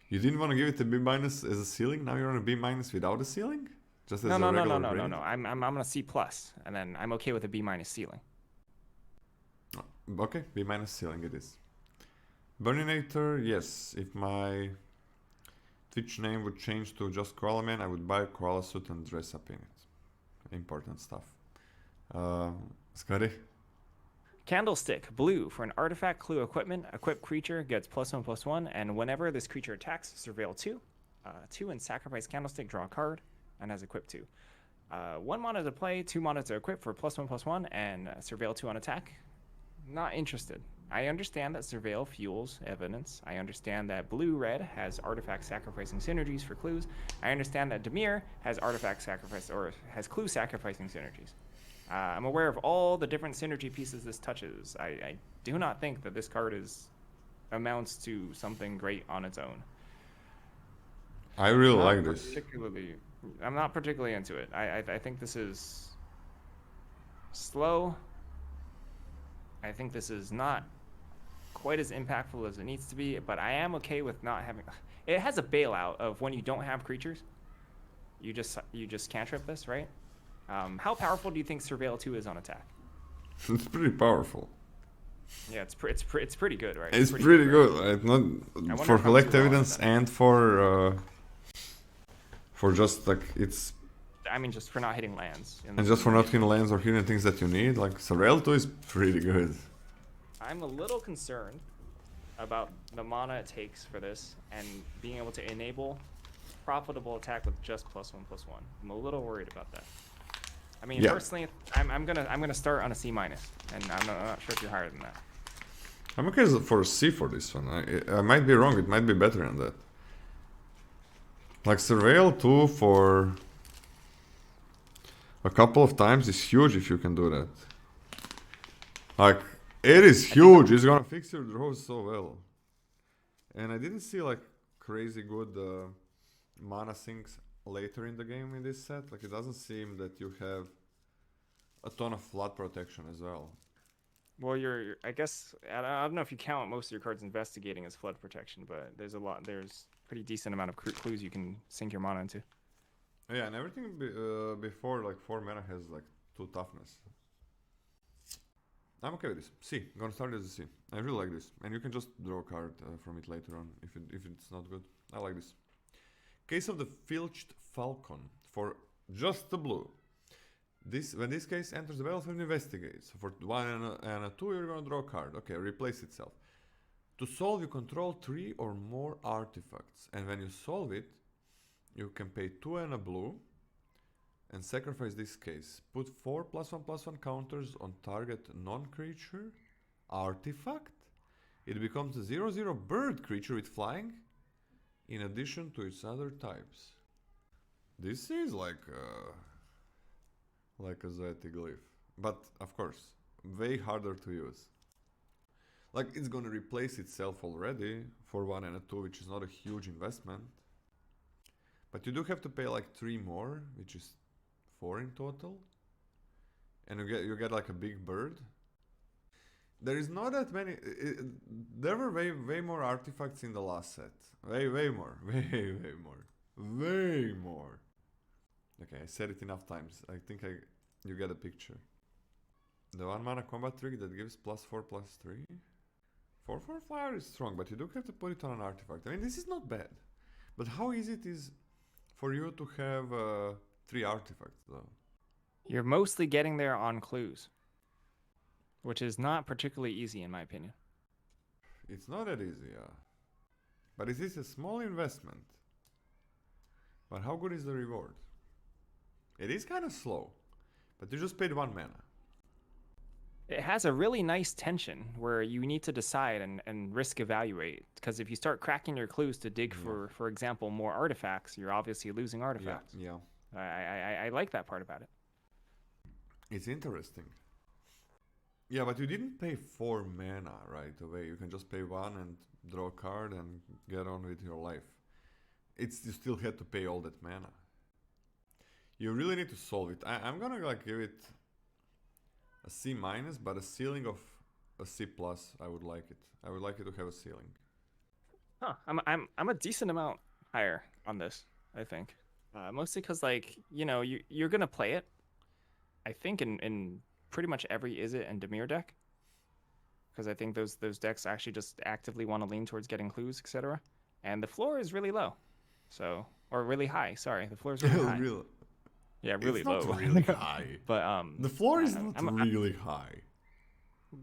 You didn't want to give it a B- as a ceiling. Now you're on a B- without a ceiling, just as No, a no, no, regular no, no, no, grade? no. I'm on a C plus, and then I'm okay with a B- ceiling. Okay, B- ceiling it is. Burninator, yes. If my Twitch name would change to just Koala Man, I would buy a koala suit and dress up in it. Important stuff. Scotty? Candlestick, blue. For an artifact, clue, equipment, equipped creature gets +1/+1, and whenever this creature attacks, surveil 2. 2 and sacrifice Candlestick, draw a card, and has equipped 2. 1 mana to play, 2 mana to equip for +1/+1, and surveil 2 on attack. Not interested. I understand that surveil fuels evidence. I understand that blue-red has artifact sacrificing synergies for clues. I understand that Dimir has artifact sacrifice or has clue sacrificing synergies. I'm aware of all the different synergy pieces this touches. I do not think that this card amounts to something great on its own. I really like this. I'm not particularly into it. I think this is slow. I think this is not quite as impactful as it needs to be, but I am okay with not having. It has a bailout of when you don't have creatures, you just cantrip this, right? How powerful do you think Surveil 2 is on attack? It's pretty powerful. Yeah, it's pretty good, right? It's pretty good, right? Not for collect evidence and for just like it's. I mean, just for not hitting lands. And just for not hitting lands or hitting things that you need, like Surveil 2 is pretty good. I'm a little concerned about the mana it takes for this and being able to enable profitable attack with just +1/+1. I'm a little worried about that. I mean, personally, I'm gonna start on a C-, and I'm not sure if you're higher than that. I'm okay for a C for this one. I might be wrong. It might be better than that. Like Surveil 2 for a couple of times is huge if you can do that. Like it is huge. It's gonna fix your draws so well. And I didn't see like crazy good mana sinks later in the game in this set. Like it doesn't seem that you have a ton of flood protection as well. Well, I guess I don't know if you count most of your cards investigating as flood protection, but there's pretty decent amount of clues you can sink your mana into. Yeah, and everything before like 4 mana has like 2 toughness. I'm okay with this. C. I'm gonna start as a C. I really like this, and you can just draw a card from it later on if it's not good. I like this. Case of the Filched Falcon for just the blue. When this case enters the battlefield, investigates. For 1 and a 2, you're gonna draw a card. Okay, replace itself. To solve, you control 3 or more artifacts, and when you solve it, you can pay 2 and a blue and sacrifice this case. Put 4 +1/+1 counters on target non-creature artifact. It becomes a 0/0 bird creature with flying in addition to its other types. This is like a Zoetic glyph, but of course way harder to use. Like it's gonna replace itself already for 1 and a 2, which is not a huge investment. But you do have to pay like 3 more, which is 4 in total. And you get like a big bird. There is not that many. There were way more artifacts in the last set. Way more. Way more. Okay, I said it enough times. I think you get a picture. The 1 mana combat trick that gives +4/+3. 4/4 flyer is strong, but you do have to put it on an artifact. I mean, this is not bad. But how easy it is for you to have 3 artifacts, though? You're mostly getting there on clues, which is not particularly easy, in my opinion. It's not that easy, yeah. But it is a small investment. But how good is the reward? It is kind of slow, but you just paid 1 mana. It has a really nice tension where you need to decide and risk evaluate. Because if you start cracking your clues to dig for example, more artifacts, you're obviously losing artifacts. Yeah. I like that part about it. It's interesting. Yeah, but you didn't pay 4 mana right away. You can just pay 1 and draw a card and get on with your life. You still had to pay all that mana. You really need to solve it. I'm gonna like give it a C minus, but a ceiling of a C plus. I would like it. I would like it to have a ceiling. Huh. I'm a decent amount higher on this, I think. Mostly because, like, you know, you're gonna play it, I think, in pretty much every Izzet and Dimir deck. Because I think those decks actually just actively want to lean towards getting clues, etc. And the floor is really low. So, or really high, sorry. The floor is really high. Yeah, really it's low. Not really high. But the floor is not really high.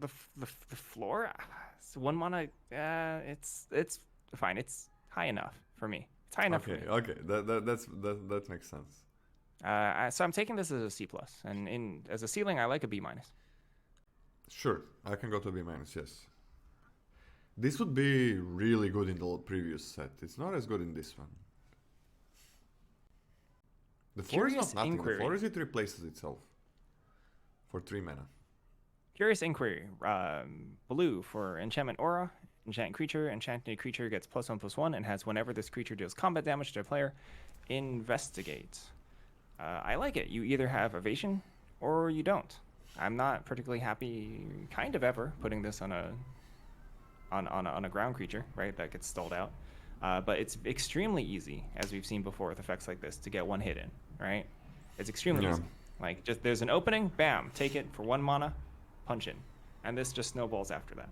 The floor, it's 1 mana. It's fine. It's high enough for me. It's high enough for me. Okay, that makes sense. So I'm taking this as a C plus, and as a ceiling, I like a B minus. Sure, I can go to B minus. Yes. This would be really good in the previous set. It's not as good in this one. The floor is not nothing. The floor is it replaces itself for 3 mana. Curious Inquiry. Blue for enchantment aura. Enchanted creature gets +1/+1 and has whenever this creature deals combat damage to a player, investigate. I like it. You either have evasion or you don't. I'm not particularly happy, kind of ever, putting this on a ground creature, right? That gets stalled out. But it's extremely easy, as we've seen before with effects like this, to get 1 hit in, right? It's extremely easy. Like, just there's an opening, bam, take it for 1 mana, punch in, and this just snowballs after that.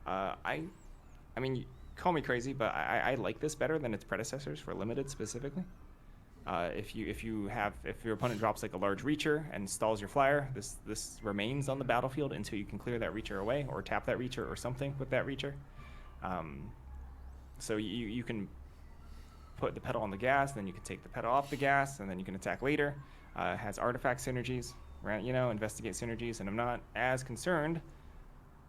I mean, call me crazy, but I like this better than its predecessors for limited specifically. If your opponent drops like a large reacher and stalls your flyer, this remains on the battlefield until you can clear that reacher away or tap that reacher or something with that reacher. So you can put the pedal on the gas, then you can take the pedal off the gas, and then you can attack later. It has artifact synergies, right? You know, investigate synergies, and I'm not as concerned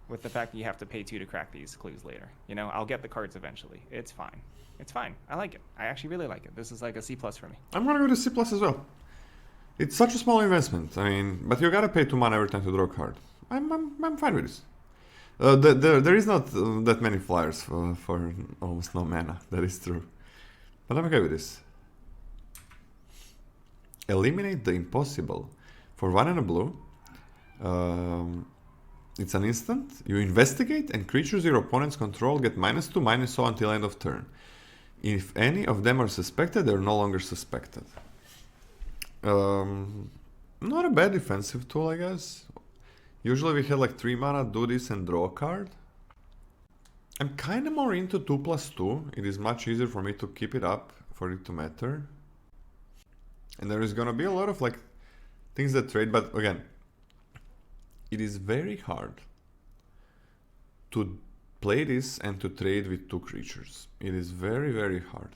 with the fact that you have to pay 2 to crack these clues later. You know, I'll get the cards eventually. It's fine. It's fine. I like it. I actually really like it. This is like a C plus for me. I'm gonna go to C plus as well. It's such a small investment. I mean, but you gotta pay 2 mana every time to draw a card. I'm fine with this. There is not that many flyers for almost no mana. That is true. But I'm okay with this. Eliminate the impossible. For 1 and a blue, it's an instant. You investigate and creatures your opponents control get -2/-0 until end of turn. If any of them are suspected, they're no longer suspected. Not a bad defensive tool, I guess. Usually we had like 3 mana, do this and draw a card. I'm kind of more into 2/2. It is much easier for me to keep it up, for it to matter. And there is gonna be a lot of like things that trade, but again, it is very hard to play this and to trade with 2 creatures. It is very, very hard.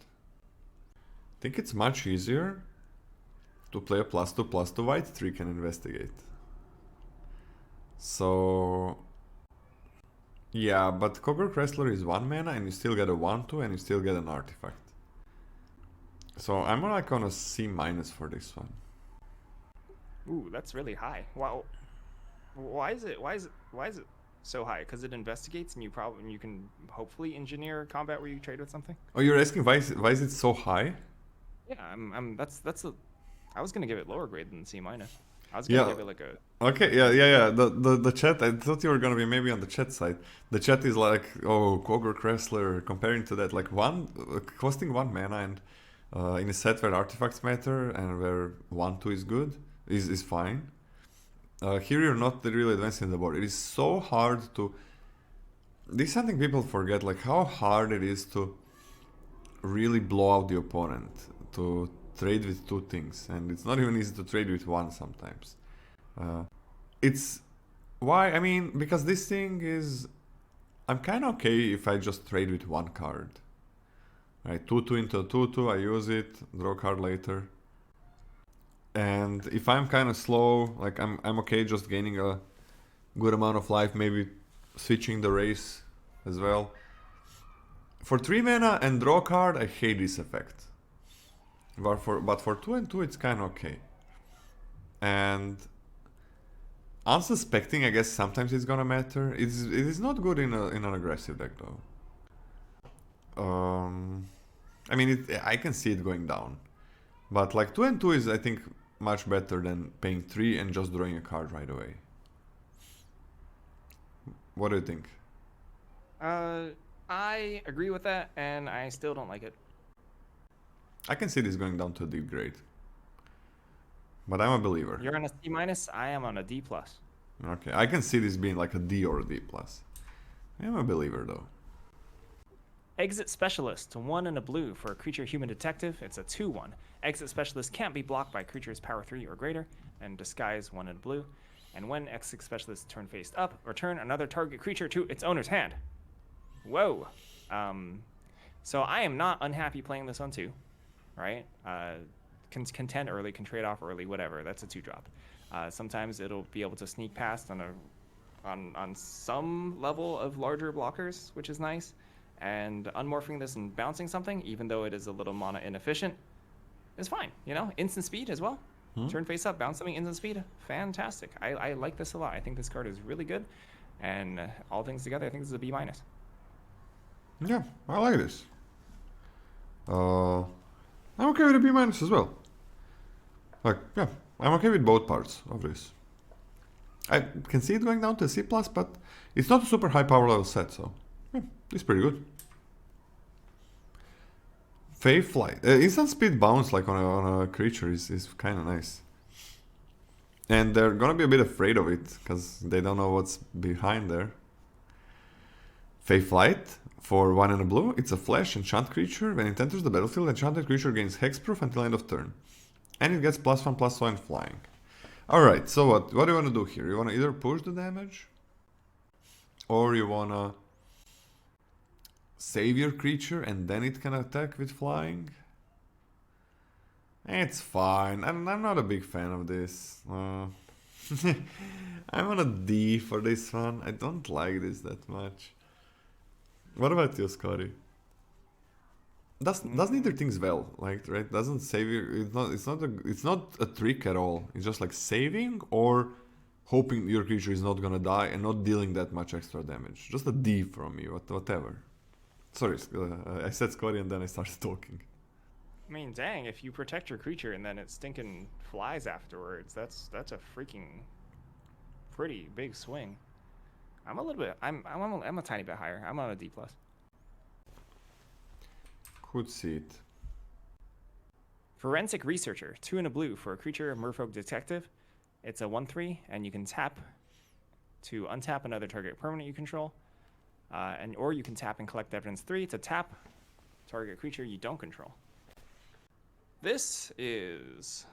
I think it's much easier to play a +2/+2 white trick and investigate. So yeah, but Coveted Falcon is 1 mana and you still get a 1/2 and you still get an artifact. So I'm like on a C minus for this one. Ooh, that's really high. Wow. Why is it so high? Because it investigates and you can hopefully engineer combat where you trade with something. Oh, you're asking why is it so high? Yeah, I was gonna give it lower grade than C minus. I was gonna give it like a. Okay, yeah. The chat. I thought you were gonna be maybe on the chat side. The chat is like, oh, Coveted Falcon, comparing to that, like costing 1 mana and in a set where artifacts matter and where 1/2 is good is fine. Here you're not really advancing the board. It is so hard to. This is something people forget, like how hard it is to really blow out the opponent, to trade with 2 things, and it's not even easy to trade with 1 sometimes. It's why, I mean, because this thing is, I'm kind of okay if I just trade with 1 card. Right, 2/2 into 2/2, I use it, draw a card later. And if I'm kind of slow, like I'm okay just gaining a good amount of life, maybe switching the race as well. For 3 mana and draw card, I hate this effect. But for 2 and 2, it's kind of okay. And unsuspecting, I guess sometimes it's gonna matter. It is not good in an aggressive deck though. I mean, I can see it going down. But like 2 and 2 is, I think, much better than paying 3 and just drawing a card right away. What do you think? I agree with that, and I still don't like it. I can see this going down to a deep grade. But I'm a believer. You're on a C minus, I am on a D plus. Okay, I can see this being like a D or a D plus. I'm a believer though. Exit Specialist, 1 and a blue for a creature human detective. It's a 2/1. Exit Specialist can't be blocked by creatures power 3 or greater, and disguise 1 and blue. And when Exit Specialist turn faced up, return another target creature to its owner's hand. Whoa. So I am not unhappy playing this on 2, right? Can contend early, can trade off early, whatever. That's a 2-drop. Sometimes it'll be able to sneak past on some level of larger blockers, which is nice. And unmorphing this and bouncing something, even though it is a little mana inefficient, is fine. You know, instant speed as well. Turn face up, bounce something, instant speed. Fantastic. I like this a lot. I think this card is really good. And all things together, I think this is a B minus. Yeah, I like this. I'm okay with a B minus as well. Like, yeah, I'm okay with both parts of this. I can see it going down to a C plus, but it's not a super high power level set, so yeah, it's pretty good. Fey Flight. Instant speed bounce like on a creature is kind of nice. And they're gonna be a bit afraid of it, because they don't know what's behind there. Fey Flight, for 1 and a blue, it's a flash enchant creature. When it enters the battlefield, enchanted creature gains hexproof until end of turn. And it gets +1/+1 flying. Alright, so what do you want to do here? You want to either push the damage, or you want to save your creature and then it can attack with flying? It's fine. I'm not a big fan of this. I'm on a D for this one. I don't like this that much. What about you, Scotty? Does neither things well, like, right? Doesn't save you. It's not a trick at all. It's just like saving or hoping your creature is not gonna die and not dealing that much extra damage. Just a D from me, whatever. Sorry, I said Scotty and then I started talking. I mean, dang, if you protect your creature and then it stinking flies afterwards, that's a freaking pretty big swing. I'm a tiny bit higher. I'm on a D plus. Could see it. Forensic Researcher, 2 and a blue for a creature, Merfolk Detective. It's a 1/3, and you can tap to untap another target permanent you control, or you can tap and collect evidence 3 to tap target creature you don't control. This is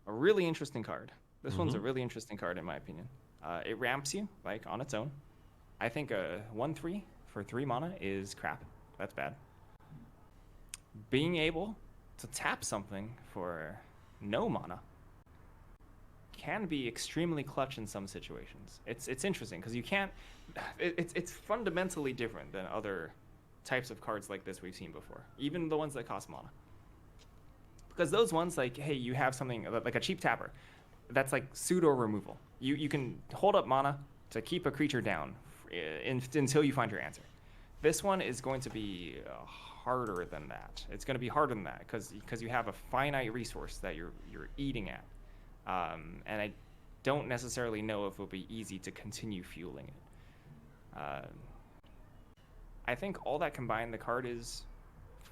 a really interesting card. This one's a really interesting card in my opinion. It ramps you like on its own. I think a 1/3 for 3 mana is crap. That's bad. Being able to tap something for no mana can be extremely clutch in some situations. It's interesting because you can't. It's fundamentally different than other types of cards like this we've seen before, even the ones that cost mana. Because those ones, like, hey, you have something like a cheap tapper, that's like pseudo removal. You can hold up mana to keep a creature down until you find your answer. This one is going to be harder than that. It's going to be harder than that because you have a finite resource that you're eating at, and I don't necessarily know if it'll be easy to continue fueling it. I think all that combined, the card is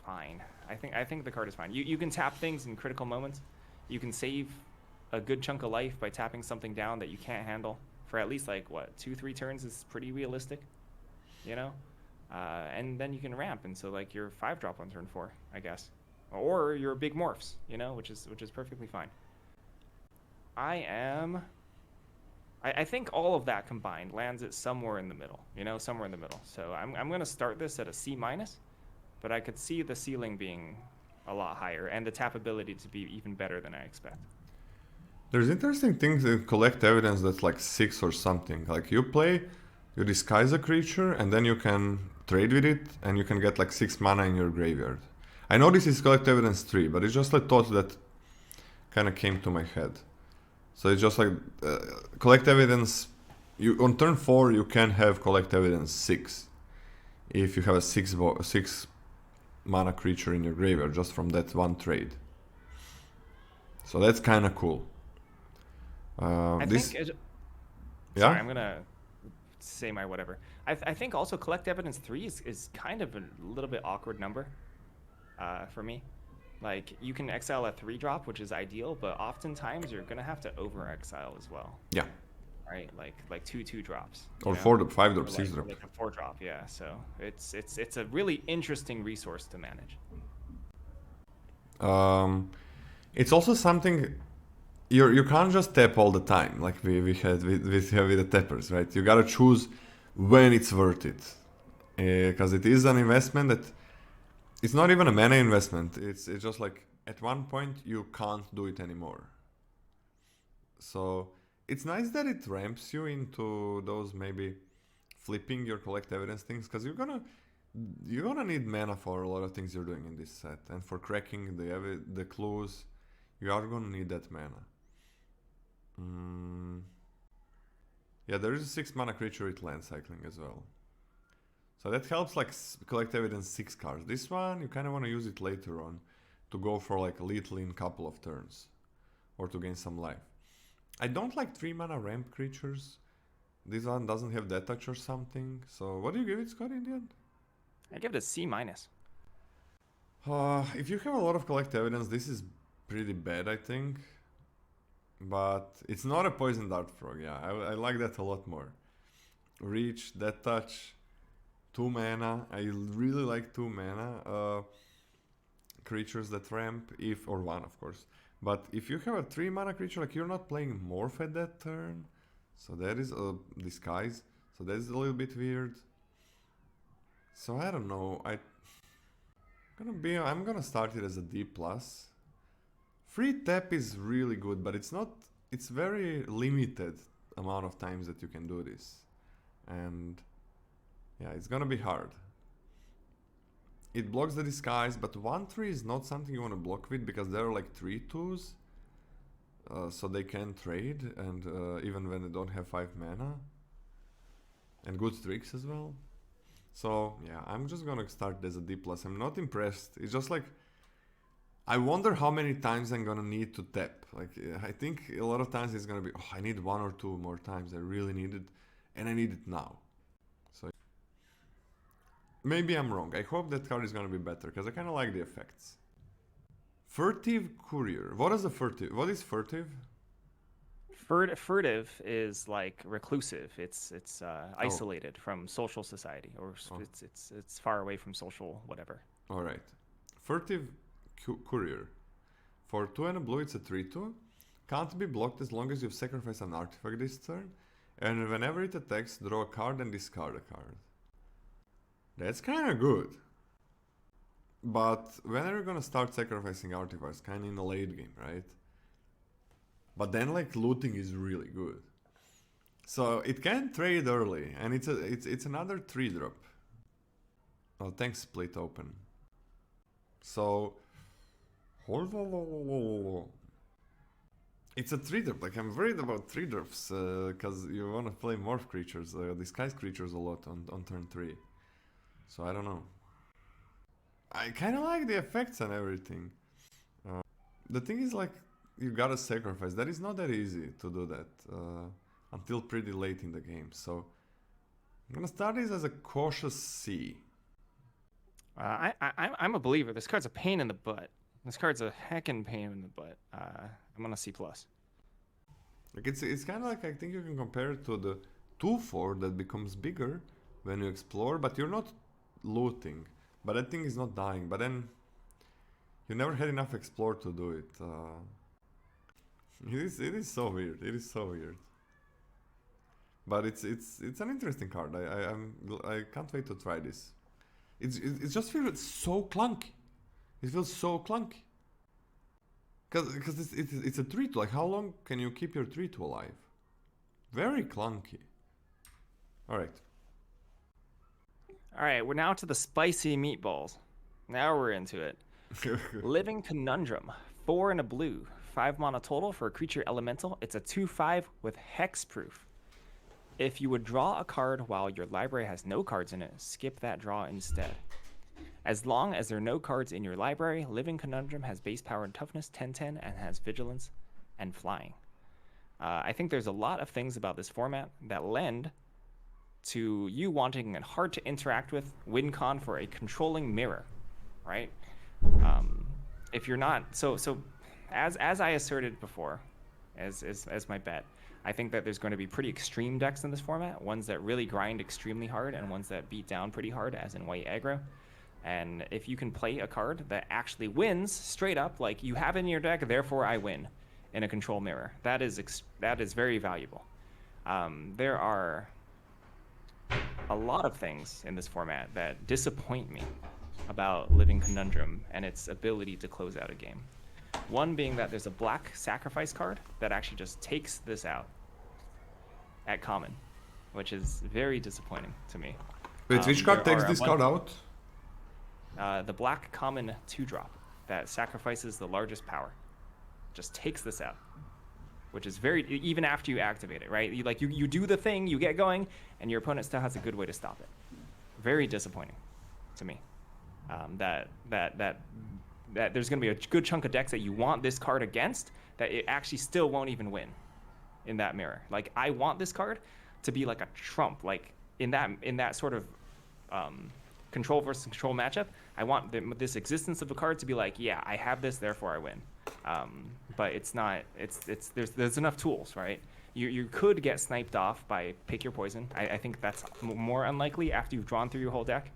fine. I think the card is fine. You can tap things in critical moments. You can save a good chunk of life by tapping something down that you can't handle for at least like what 2-3 turns is pretty realistic, you know. And then you can ramp, and so like you're 5-drop on turn 4, I guess, or you're big morphs, you know, which is perfectly fine. I think all of that combined lands it somewhere in the middle, you know, somewhere in the middle. So I'm gonna start this at a C minus, but I could see the ceiling being a lot higher and the tap ability to be even better than I expect. There's interesting things that collect evidence that's like 6 or something. Like you play, you disguise a creature, and then you can trade with it, and you can get like 6 mana in your graveyard. I know this is collect evidence 3, but it's just a thought that kind of came to my head. So it's just like collect evidence. You on turn 4 you can have collect evidence 6 if you have a 6 mana creature in your graveyard just from that one trade. So that's kind of cool. I This, think. yeah. Sorry, I'm gonna say my whatever. I think also collect evidence 3 is kind of a little bit awkward number for me. Like you can exile a 3-drop, which is ideal, but oftentimes you're gonna have to over exile as well. Yeah. Right, like 2 drops. Or 4 drop, 5 drop, 6 like, drop. like a 4-drop, yeah. So it's a really interesting resource to manage. It's also something you can't just tap all the time like we had with the tappers, right? You gotta choose when it's worth it, because it is an investment that it's not even a mana investment. It's just like at one point you can't do it anymore. So it's nice that it ramps you into those maybe flipping your collect evidence things, because you're gonna need mana for a lot of things you're doing in this set, and for cracking the clues you are gonna need that mana. Yeah, there is a 6 mana creature with land cycling as well. So that helps like collect evidence 6 cards. This one, you kind of want to use it later on to go for like a lethal in couple of turns or to gain some life. I don't like 3 mana ramp creatures. This one doesn't have that touch or something. So what do you give it, Scott, in the end? I give it a C-. If you have a lot of collect evidence, this is pretty bad, I think. But it's not a poison dart frog. Yeah, I like that a lot more. Reach, that touch, 2 mana. I really like 2 mana creatures that ramp, or 1 of course. But if you have a 3 mana creature, like you're not playing morph at that turn, so that is a disguise. So that's a little bit weird. So I don't know. I'm gonna start it as a D+. Free tap is really good, but it's very limited amount of times that you can do this. And yeah, it's gonna be hard. It blocks the disguise, but 1/3 is not something you want to block with, because there are like 3/2s. So they can trade, and even when they don't have 5 mana. And good tricks as well. So yeah, I'm just gonna start as a D+. I'm not impressed. It's just like, I wonder how many times I'm gonna need to tap. Like, I think a lot of times it's gonna be, oh, I need 1 or 2 more times. I really need it, and I need it now. So maybe I'm wrong. I hope that card is gonna be better, because I kind of like the effects. Furtive Courier. What is furtive? Furtive is like reclusive. It's isolated from social society, or it's far away from social whatever. All right. Furtive Courier. For 2 and a blue, it's a 3/2. Can't be blocked as long as you've sacrificed an artifact this turn. And whenever it attacks, draw a card and discard a card. That's kind of good. But when are you gonna start sacrificing artifacts? Kind of in the late game, right? But then like looting is really good. So it can trade early, and it's another 3-drop. Oh, thanks, Split Open. So it's a 3-drop. Like, I'm worried about 3-drops because you want to play morph creatures, disguise creatures a lot on turn 3. So I don't know. I kind of like the effects and everything. The thing is, like, you gotta sacrifice. That is not that easy to do that until pretty late in the game. So I'm gonna start this as a cautious C. I'm a believer. This card's a pain in the butt. This card's a heckin' pain in the butt. I'm on a C+. Like, it's kind of like, I think you can compare it to the 2/4 that becomes bigger when you explore, but you're not looting. But that thing is not dying. But then you never had enough explore to do it. It is so weird. It is so weird. But it's an interesting card. I can't wait to try this. It just feels so clunky. It feels so clunky. Because it's a tree tool. Like, how long can you keep your tree tool alive? Very clunky. Alright. Alright, we're now to the spicy meatballs. Now we're into it. Living Conundrum. 4 and a blue. 5 mana total for a creature elemental. It's a 2/5 with hexproof. If you would draw a card while your library has no cards in it, skip that draw instead. As long as there are no cards in your library, Living Conundrum has base power and toughness 10/10 and has vigilance and flying. I think there's a lot of things about this format that lend to you wanting a hard to interact with win con for a controlling mirror, right? If you're not as I asserted before, as my bet, I think that there's going to be pretty extreme decks in this format, ones that really grind extremely hard and ones that beat down pretty hard, as in white aggro. And if you can play a card that actually wins straight up, like you have in your deck, therefore I win, in a control mirror, that is very valuable. There are a lot of things in this format that disappoint me about Living Conundrum and its ability to close out a game. One being that there's a black sacrifice card that actually just takes this out at common, which is very disappointing to me. Wait, which card takes this card out? The black common 2-drop that sacrifices the largest power just takes this out, which is very, even after you activate it, right? You do the thing, you get going, and your opponent still has a good way to stop it. Very disappointing to me. That there's going to be a good chunk of decks that you want this card against that it actually still won't even win in that mirror. Like, I want this card to be like a trump, like in that sort of control versus control matchup. I want this existence of a card to be like, yeah, I have this, therefore I win. But it's not. There's enough tools, right? You could get sniped off by pick your poison. I think that's more unlikely after you've drawn through your whole deck.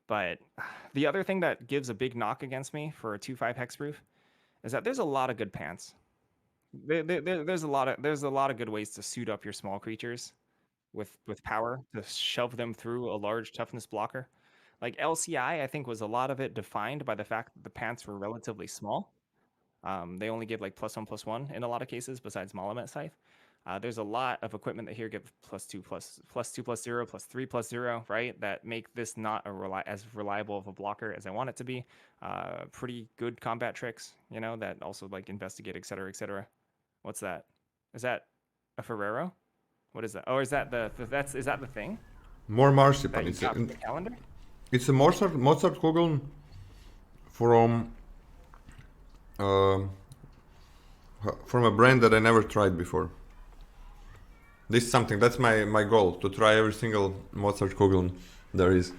But the other thing that gives a big knock against me for a 2/5 hexproof is that there's a lot of good pants. There's a lot of good ways to suit up your small creatures with power to shove them through a large toughness blocker. Like LCI, I think was a lot of it defined by the fact that the pants were relatively small. They only give like +1/+1 in a lot of cases, besides Malamet Scythe. There's a lot of equipment that here give +2/+0, +3/0, right? That make this not as reliable of a blocker as I want it to be. Pretty good combat tricks, that also like investigate, etc., etc. What's that? Is that a Ferrero? What is that? Oh, is that is that the thing? More marzipan. It's a the calendar. It's a Mozart Kugel from a brand that I never tried before. This is something, that's my goal, to try every single Mozart Kugel there is.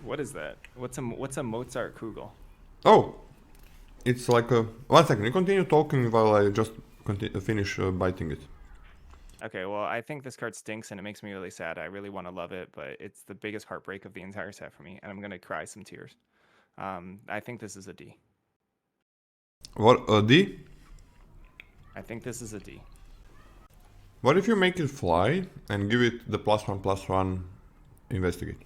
What is that? What's a Mozart Kugel? Oh, it's like a... One second, you continue talking while I just finish biting it. Okay, well, I think this card stinks and it makes me really sad. I really want to love it, but it's the biggest heartbreak of the entire set for me, and I'm going to cry some tears. I think this is a D. What, a D? I think this is a D. What if you make it fly and give it the +1/+1 investigate?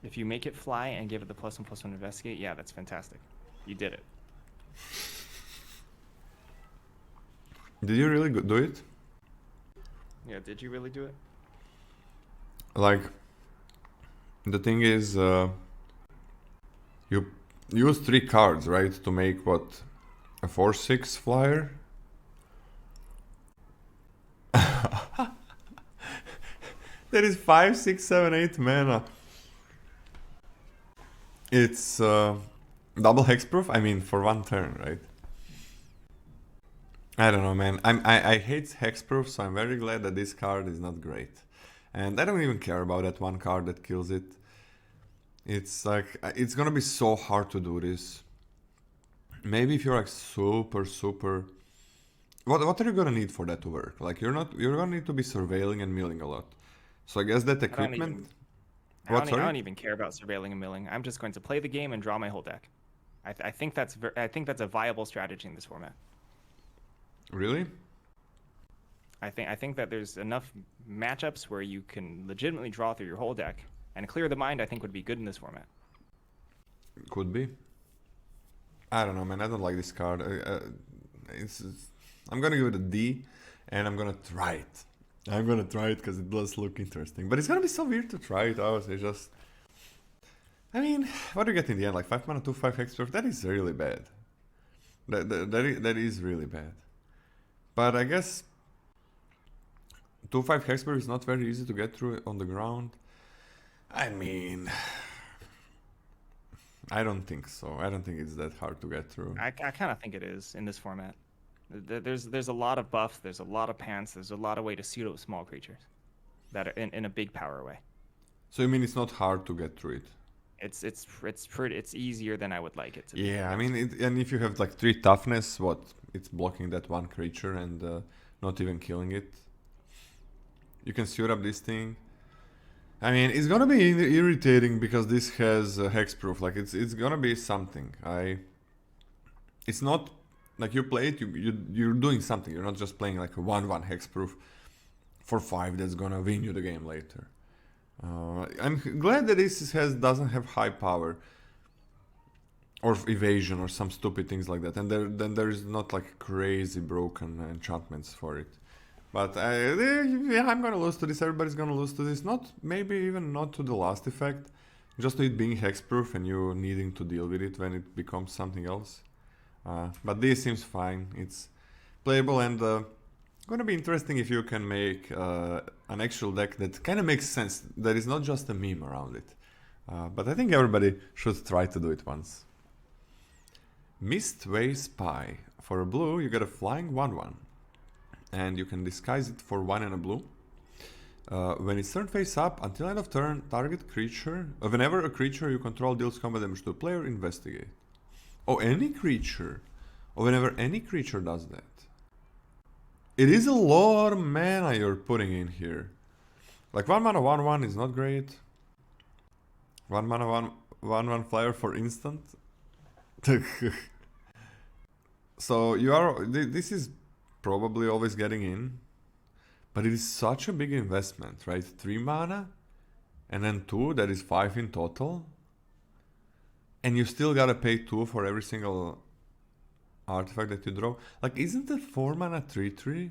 If you make it fly and give it the +1/+1 investigate, yeah, that's fantastic. You did it. Did you really do it? Yeah, did you really do it? Like, the thing is, you use 3 cards, right, to make what, a 4/6 flyer? That is 5, 6, 7, 8 mana. It's double hexproof. I mean, for 1 turn, right? I don't know, man. I hate hexproof, so I'm very glad that this card is not great. And I don't even care about that 1 card that kills it. It's like, it's gonna be so hard to do this. Maybe if you're like super... What are you gonna need for that to work? Like, you're gonna need to be surveilling and milling a lot. So I guess that equipment... I don't even care about surveilling and milling. I'm just going to play the game and draw my whole deck. I think that's a viable strategy in this format. Really? I think that there's enough matchups where you can legitimately draw through your whole deck, and clear the mind I think would be good in this format. Could be. I don't know, man. I don't like this card. I'm gonna give it a D, and I'm gonna try it. I'm gonna try it because it does look interesting. But it's gonna be so weird to try it out. It's just... I mean, what do you get in the end? Like 5 mana, 2/5 hexproof? That is really bad. That is really bad. But I guess 2/5 hexproof is not very easy to get through on the ground. I mean... I don't think so. I don't think it's that hard to get through. I kind of think it is in this format. There's a lot of buffs, there's a lot of pants, there's a lot of way to suit up small creatures that are in a big power way. So you mean it's not hard to get through it? It's easier than I would like it to be. Yeah, I mean, and if you have like 3 toughness, what? It's blocking that one creature and not even killing it. You can suit up this thing. I mean, it's gonna be irritating because this has hexproof. Like it's gonna be something. It's not like you play it. You're doing something. You're not just playing like a 1/1 hexproof for 5 that's gonna win you the game later. I'm glad that this doesn't have high power or evasion or some stupid things like that, and then there's not like crazy broken enchantments for it. But yeah, I'm gonna lose to this. Everybody's gonna lose to this. Maybe even not to the last effect, just to it being hexproof and you needing to deal with it when it becomes something else. But this seems fine. It's playable and gonna be interesting if you can make an actual deck that kind of makes sense. There is not just a meme around it. But I think everybody should try to do it once. Mistway Spy. For a blue, you get a flying 1/1. And you can disguise it for 1 and a blue. When it's turned face up, until end of turn, target creature... whenever a creature you control deals combat damage to a player, investigate. Oh, any creature. Or whenever any creature does that. It is a lot of mana you're putting in here. Like 1 mana 1/1 is not great. 1 mana 1/1 flyer for instant. So you are... This is probably always getting in. But it is such a big investment, right? 3 mana. And then 2, that is 5 in total. And you still gotta pay 2 for every single artifact that you draw. Like, isn't the 4 mana 3/3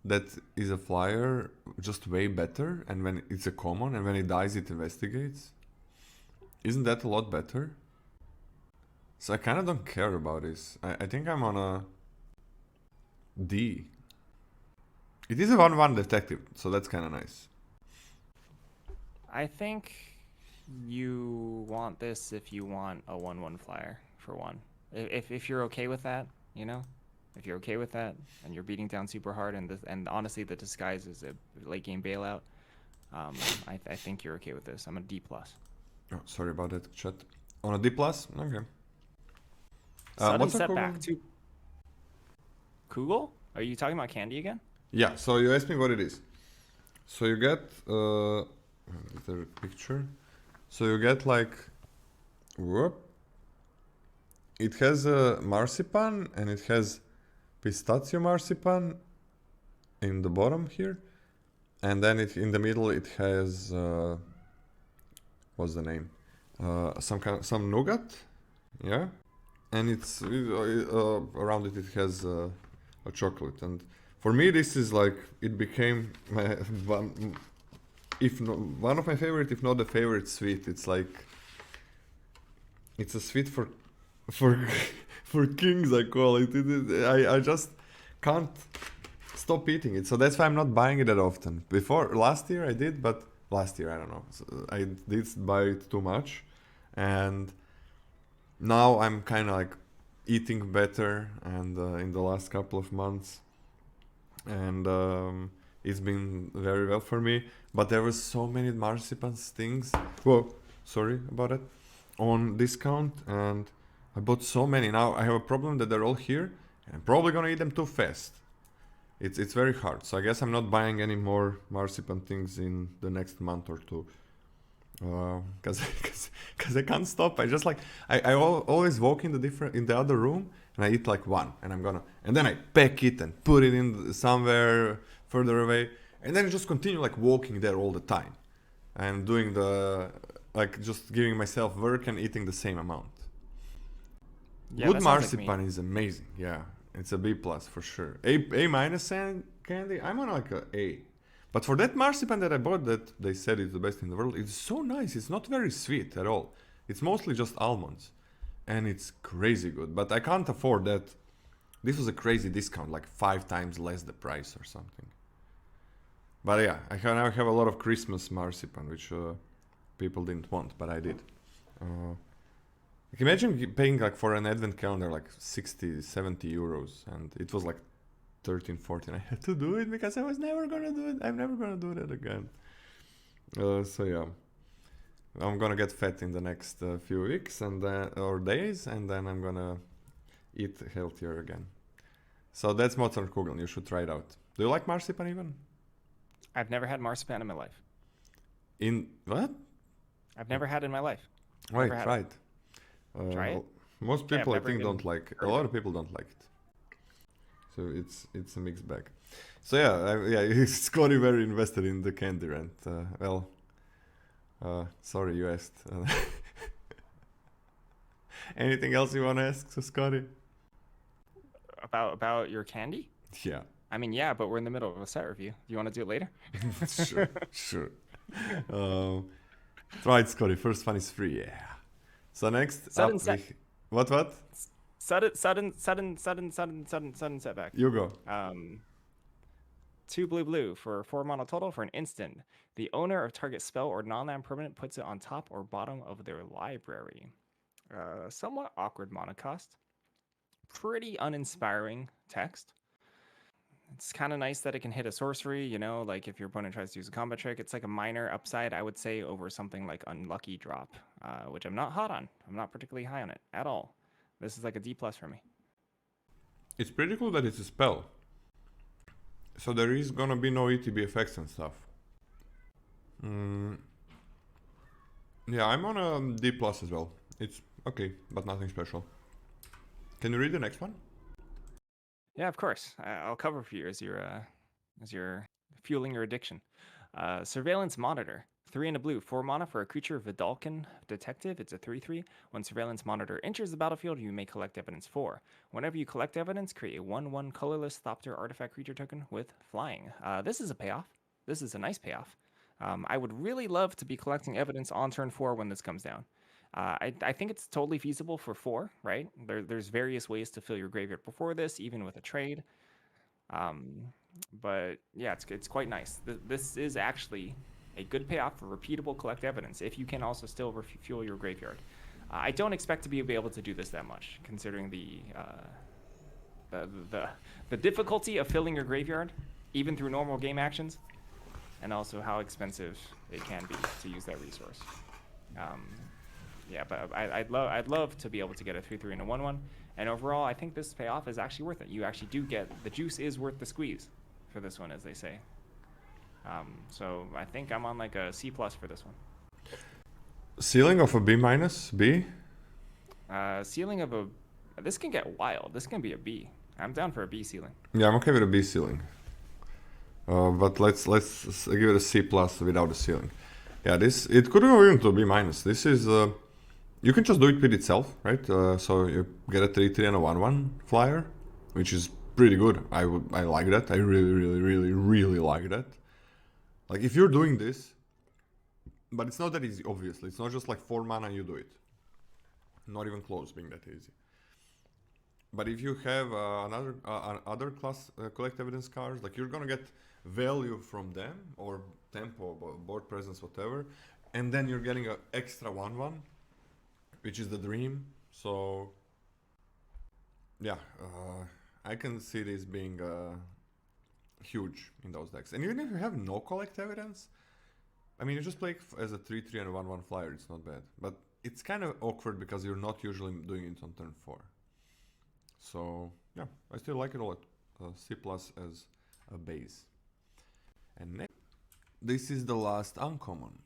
that is a flyer just way better? And when it's a common, and when it dies, it investigates? Isn't that a lot better? So I kind of don't care about this. I think I'm on a D. It is a 1/1 detective, so that's kind of nice. I think you want this if you want a 1/1 flyer for 1. If you're okay with that, you know, if you're okay with that, and you're beating down super hard, and honestly the disguise is a late game bailout, I think you're okay with this. I'm a D+. Oh, sorry about that, chat. On a D+? Okay. Sudden setback too. Kugel? Are you talking about candy again? Yeah, so you asked me what it is. So you get is there a picture? So you get like whoop. It has a marzipan and it has pistachio marzipan in the bottom here. And then in the middle it has what's the name? Some nougat. Yeah. And it's around it has a chocolate, and for me this is like it became one of my favorite, if not the favorite sweet. It's like it's a sweet for for kings, I call it. I just can't stop eating it, so that's why I'm not buying it that often. Last year I did, but last year I don't know, so I did buy it too much, and now I'm kind of like eating better, and in the last couple of months, and it's been very well for me. But there were so many marzipan things. Whoa, sorry about it. On discount, and I bought so many. Now I have a problem that they're all here, and I'm probably gonna eat them too fast. It's very hard. So I guess I'm not buying any more marzipan things in the next month or two. Because I can't stop. I just like I always walk in the other room and I eat like one, and then I pack it and put it in somewhere further away, and then I just continue like walking there all the time and doing the like just giving myself work and eating the same amount. Yeah, Good that sounds like me. marzipan is amazing. Yeah, it's a B plus for sure. A minus candy. I'm on like a A. But for that marzipan that I bought, that they said is the best in the world, it's so nice. It's not very sweet at all. It's mostly just almonds, and it's crazy good. But I can't afford that. This was a crazy discount, like 5 times less the price or something. But yeah, now have a lot of Christmas marzipan, which people didn't want, but I did. Like imagine paying like for an advent calendar like 60, 70 euros, and it was like 13, 14. I had to do it because I was never gonna do it. I'm never gonna do that again. So yeah, I'm gonna get fat in the next few weeks and or days, and then I'm gonna eat healthier again. So that's Mozartkugeln. You should try it out. Do you like marzipan even? I've never had marzipan in my life. In what? I've never had it in my life. Wait, try it. Try it? Most people I think don't like. A lot of of people don't like it. So it's a mixed bag. So yeah, Scotty very invested in the candy rant. Sorry you asked. Anything else you want to ask, Scotty? About your candy? Yeah. I mean, yeah, but we're in the middle of a set review. Do you want to do it later? Sure. Right, Scotty. First one is free. Yeah. So next Sudden up, what? Sudden setback. You go. 2 blue for 4 mana total for an instant. The owner of target spell or non-land permanent puts it on top or bottom of their library. Somewhat awkward mana cost. Pretty uninspiring text. It's kind of nice that it can hit a sorcery, you know, like if your opponent tries to use a combat trick. It's like a minor upside, I would say, over something like Unlucky Drop, which I'm not hot on. I'm not particularly high on it at all. This is like a D plus for me. It's pretty cool that it's a spell. So there is gonna be no ETB effects and stuff. Yeah, I'm on a D plus as well. It's okay, but nothing special. Can you read the next one? Yeah, of course. I'll cover for you as you're fueling your addiction. Surveillance Monitor. 3 and a blue, 4 mana for a creature Vidalcan Detective. It's a 3/3. When Surveillance Monitor enters the battlefield, you may collect evidence 4. Whenever you collect evidence, create a 1/1 colorless Thopter artifact creature token with flying. This is a payoff. This is a nice payoff. I would really love to be collecting evidence on turn 4 when this comes down. I think it's totally feasible for 4, right? There's various ways to fill your graveyard before this, even with a trade. But yeah, it's quite nice. This is actually a good payoff for repeatable collect evidence if you can also still refuel your graveyard. I don't expect to be able to do this that much, considering the difficulty of filling your graveyard, even through normal game actions, and also how expensive it can be to use that resource. Yeah, but I'd love to be able to get a 3/3 and a 1/1, and overall, I think this payoff is actually worth it. You actually do get the juice is worth the squeeze for this one, as they say. So I think I'm on like a C plus for this one. Ceiling of a B minus B. Ceiling of a this can get wild. This can be a B. I'm down for a B ceiling. Yeah, I'm okay with a B ceiling. But let's give it a C plus without a ceiling. Yeah, it could go even to a B minus. This is you can just do it with itself, right? So you get a 3/3 and a 1/1 flyer, which is pretty good. I like that. I really like that. Like if you're doing this, but it's not that easy. Obviously, it's not just like 4 mana and you do it. Not even close being that easy. But if you have other class collect evidence cards, like you're gonna get value from them or tempo, board presence, whatever, and then you're getting an extra 1/1, which is the dream. So yeah, I can see this being huge in those decks. And even if you have no collect evidence, I mean, you just play as a 3/3 and a 1/1 flyer. It's not bad, but it's kind of awkward because you're not usually doing it on turn 4. So yeah, I still like it a lot. C plus as a base. And next, this is the last uncommon.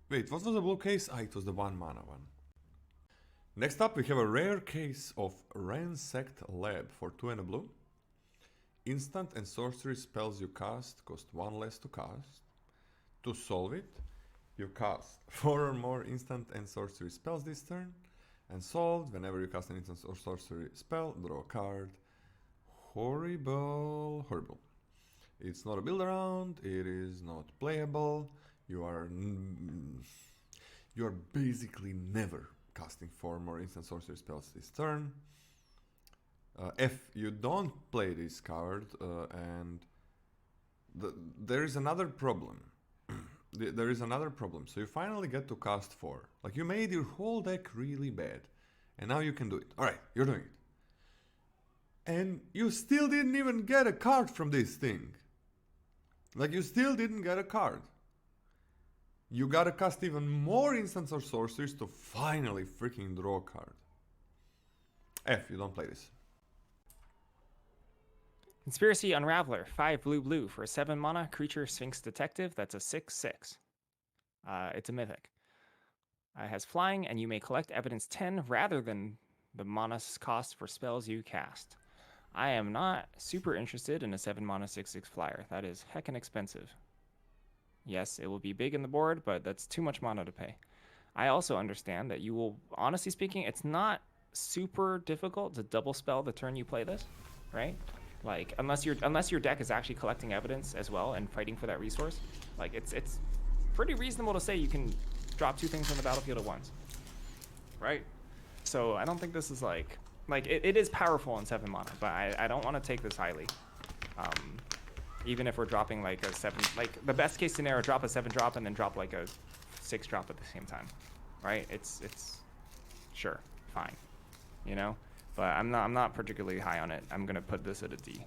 Wait, what was the blue case? Ah, it was the 1 mana one. Next up, we have a rare case of Ransacked Lab for 2 and a blue. Instant and sorcery spells you cast cost 1 less to cast. To solve it, You cast 4 or more instant and sorcery spells this turn, and solved. Whenever you cast an instant or sorcery spell, draw a card. Horrible, horrible. It's not a build around, it is not playable. You are basically never casting 4 more instant sorcery spells this turn. If you don't play this card, and there is another problem. There is another problem. So you finally get to cast 4. Like, you made your whole deck really bad, and now you can do it. Alright, you're doing it. And you still didn't even get a card from this thing. Like, you still didn't get a card. You gotta cast even more instants or sorceries to finally freaking draw a card. F, you don't play this. Conspiracy Unraveler, 5 blue for a 7 mana creature Sphinx Detective. That's a 6/6. It's a mythic. It has flying, and you may collect evidence 10 rather than the mana cost for spells you cast. I am not super interested in a 7 mana 6/6 flyer. That is heckin' expensive. Yes, it will be big in the board, but that's too much mana to pay. I also understand that you will, honestly speaking, it's not super difficult to double spell the turn you play this, right? Like, unless your deck is actually collecting evidence as well and fighting for that resource, like, it's pretty reasonable to say you can drop 2 things on the battlefield at once, right? So I don't think this is like it is powerful in 7 mana, but I don't want to take this highly. Even if we're dropping like a 7, like the best case scenario, drop a 7-drop and then drop like a 6-drop at the same time, right? It's sure fine, you know. But I'm not particularly high on it. I'm gonna put this at a D.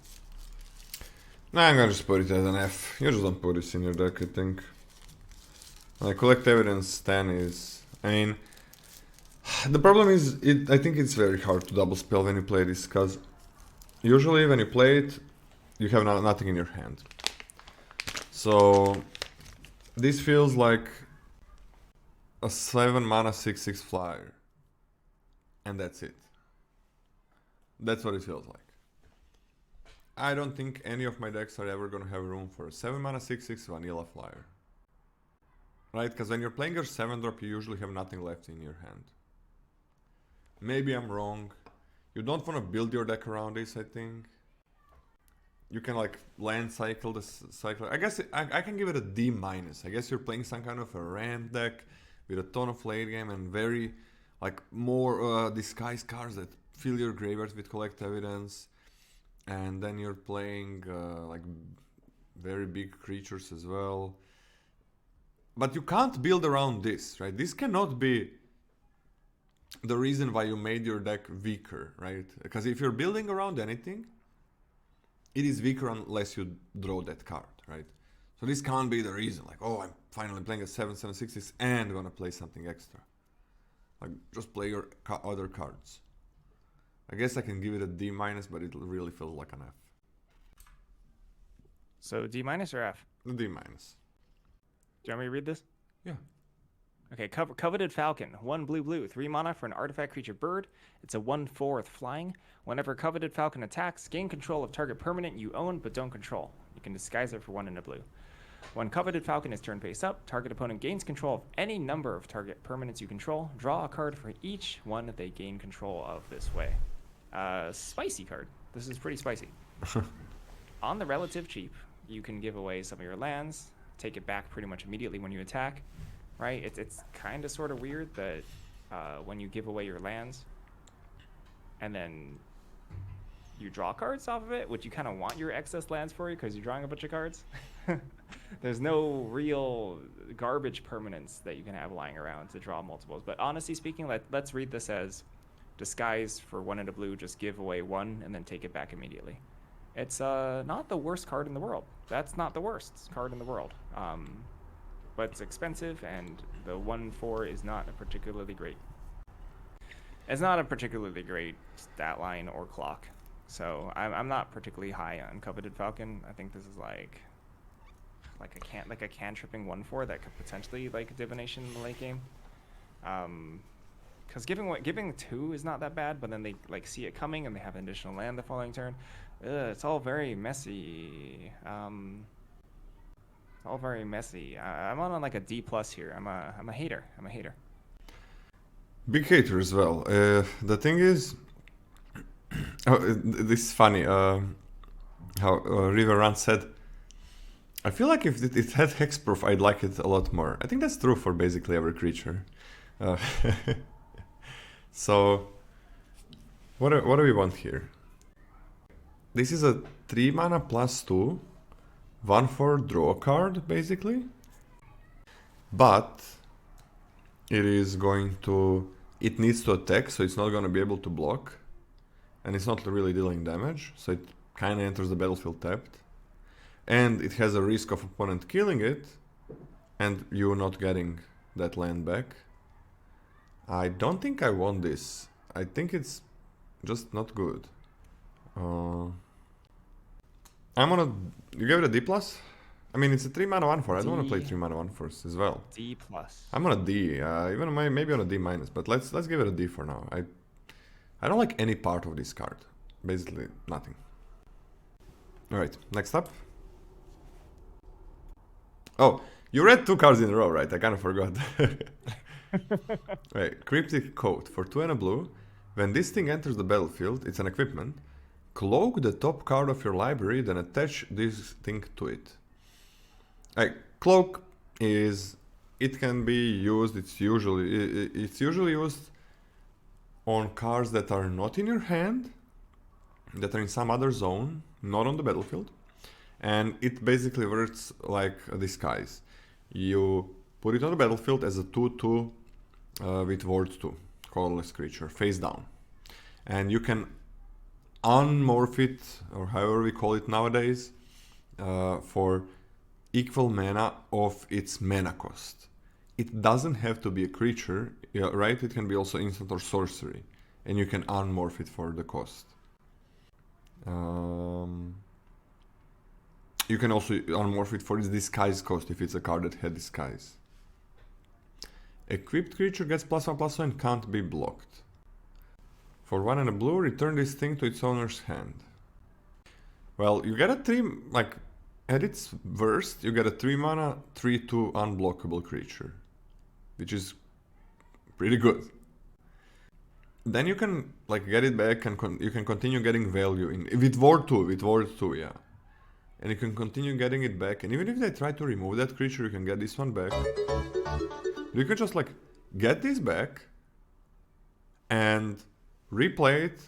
Nah, I'm gonna just put it as an F. You just don't put this in your deck, I think. Like, collect evidence 10 is... I mean... The problem is, I think it's very hard to double spell when you play this, because usually when you play it, you have nothing in your hand. So... This feels like a 7 mana 6/6 flyer. And that's it. That's what it feels like. I don't think any of my decks are ever gonna have room for a 7 mana 6/6 vanilla flyer. Right? Because when you're playing your 7-drop, you usually have nothing left in your hand. Maybe I'm wrong. You don't want to build your deck around this, I think. You can like land cycle this cycle. I guess I can give it a D-. I guess you're playing some kind of a ramp deck with a ton of late game and very like more disguise cards that fill your graveyard with collect evidence, and then you're playing like very big creatures as well. But you can't build around this, right? This cannot be the reason why you made your deck weaker, right? Because if you're building around anything, it is weaker unless you draw that card, right? So this can't be the reason, like, oh, I'm finally playing a 7/7/6 and gonna play something extra. Like, just play your other cards. I guess I can give it a D-, but it really feels like an F. So D- or F? D-. Do you want me to read this? Yeah. Okay, Coveted Falcon, 1 blue, 3 mana for an artifact creature bird. It's a 1/4 with flying. Whenever Coveted Falcon attacks, gain control of target permanent you own but don't control. You can disguise it for 1 and a blue. When Coveted Falcon is turn face up, target opponent gains control of any number of target permanents you control. Draw a card for each one that they gain control of this way. Spicy card. This is pretty spicy. On the relative cheap, you can give away some of your lands, take it back pretty much immediately when you attack, right? It's kind of sort of weird that when you give away your lands and then you draw cards off of it, which you kind of want your excess lands for you because you're drawing a bunch of cards. There's no real garbage permanents that you can have lying around to draw multiples. But honestly speaking, let's read this as disguise for 1 and a blue, just give away 1 and then take it back immediately. It's not the worst card in the world. That's not the worst card in the world. But it's expensive, and the 1/4 is not a particularly great. It's not a particularly great stat line or clock. So I'm not particularly high on Coveted Falcon. I think this is like a cantripping 1/4 that could potentially like divination in the late game. Because giving 2 is not that bad, but then they like see it coming and they have an additional land the following turn. It's all very messy. all very messy. I'm on like a D plus here. I'm a hater. I'm a hater. Big hater as well. The thing is, oh, this is funny. How River said, I feel like if it had hexproof, I'd like it a lot more. I think that's true for basically every creature. So, what do we want here? This is a 3 mana plus 2, 1 for draw card, basically. But it is going to... It needs to attack, so it's not going to be able to block. And it's not really dealing damage, so it kind of enters the battlefield tapped. And it has a risk of opponent killing it, and you not getting that land back. I don't think I want this. I think it's just not good. I'm gonna... You gave it a D+? I mean, it's a 3 mana 1/4. I don't want to play 3 mana 1/4 as well. D+. I'm on a D, even maybe on a D-, but let's give it a D for now. I don't like any part of this card. Basically, nothing. Alright, next up. Oh, you read 2 cards in a row, right? I kind of forgot. Right, Cryptic Coat. For 2 and a blue, when this thing enters the battlefield, it's an equipment. Cloak the top card of your library, then attach this thing to it. Cloak is... It can be used, it's usually used on cards that are not in your hand, that are in some other zone, not on the battlefield. And it basically works like a disguise. You put it on the battlefield as a 2/2 with ward 2, colorless creature, face down. And you can unmorph it, or however we call it nowadays, for equal mana of its mana cost. It doesn't have to be a creature, right? It can be also instant or sorcery, and you can unmorph it for the cost. You can also unmorph it for its disguise cost if it's a card that had disguise. Equipped creature gets +1/+1 and can't be blocked. For 1 and a blue, return this thing to its owner's hand. Well, you get a 3, like, at its worst, you get a 3 mana, 3/2 unblockable creature, which is pretty good. Then you can, like, get it back and you can continue getting value in, with ward 2, yeah. And you can continue getting it back, and even if they try to remove that creature, you can get this one back. You can just, like, get this back and replay it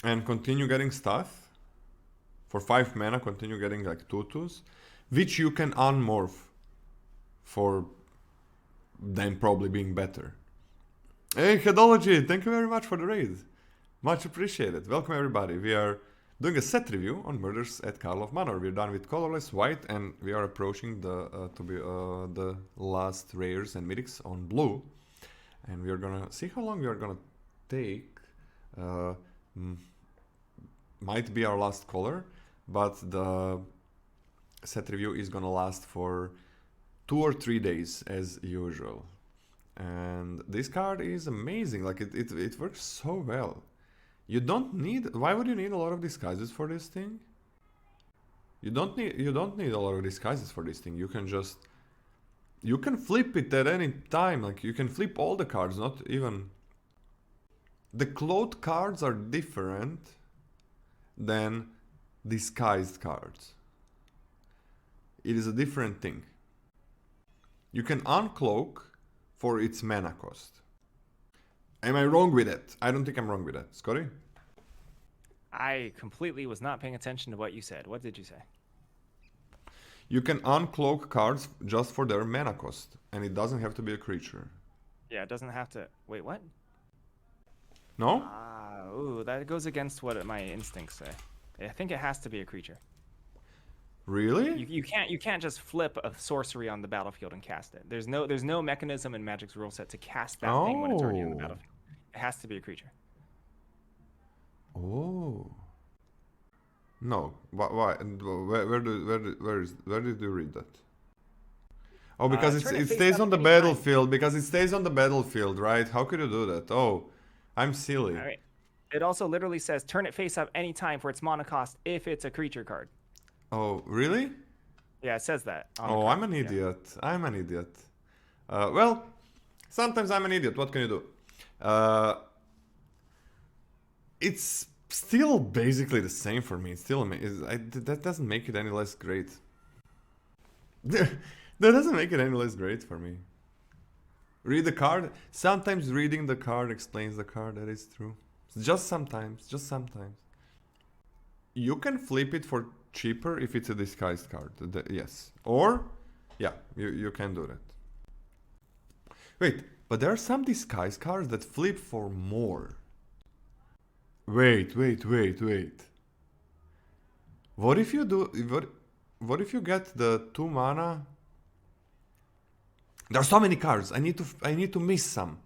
and continue getting stuff. For 5 mana, continue getting, like, 2/2s, which you can unmorph for them probably being better. Hey, Headology, thank you very much for the raid. Much appreciated. Welcome, everybody. We are doing a set review on Murders at Karlov Manor. We're done with colorless white, and we are approaching the last rares and mythics on blue. And we are gonna see how long we are gonna take. Might be our last color, but the set review is gonna last for 2 or 3 days as usual. And this card is amazing. Like, it works so well. You don't need... Why would you need a lot of disguises for this thing? You don't need a lot of disguises for this thing. You can just... You can flip it at any time. Like, you can flip all the cards, not even... The cloth cards are different than disguised cards. It is a different thing. You can uncloak for its mana cost. Am I wrong with it? I don't think I'm wrong with that. Scotty? I completely was not paying attention to what you said. What did you say? You can uncloak cards just for their mana cost, and it doesn't have to be a creature. Yeah, it doesn't have to... Wait, what? No? Ooh, that goes against what my instincts say. I think it has to be a creature. Really? You can't just flip a sorcery on the battlefield and cast it. There's no mechanism in Magic's rule set to cast that thing when it's already on the battlefield. It has to be a creature. Oh. No. Why? Where did you read that? Oh, because it stays on the battlefield. Because it stays on the battlefield, right? How could you do that? Oh, I'm silly. All right. It also literally says turn it face up anytime for its mana cost if it's a creature card. Oh, really? Yeah, it says that. On the Oh, I'm card. an Yeah. idiot. I'm an idiot. Well, sometimes I'm an idiot. What can you do? It's still basically the same for me. It's still that doesn't make it any less great. That doesn't make it any less great for me. Read the card. Sometimes reading the card explains the card. That is true. Just sometimes. Just sometimes. You can flip it for cheaper if it's a disguised card. Yes. Or, yeah, you can do that. Wait, but there are some disguised cards that flip for more. Wait. What if you do... What if you get the 2 mana? There are so many cards. I need to miss some.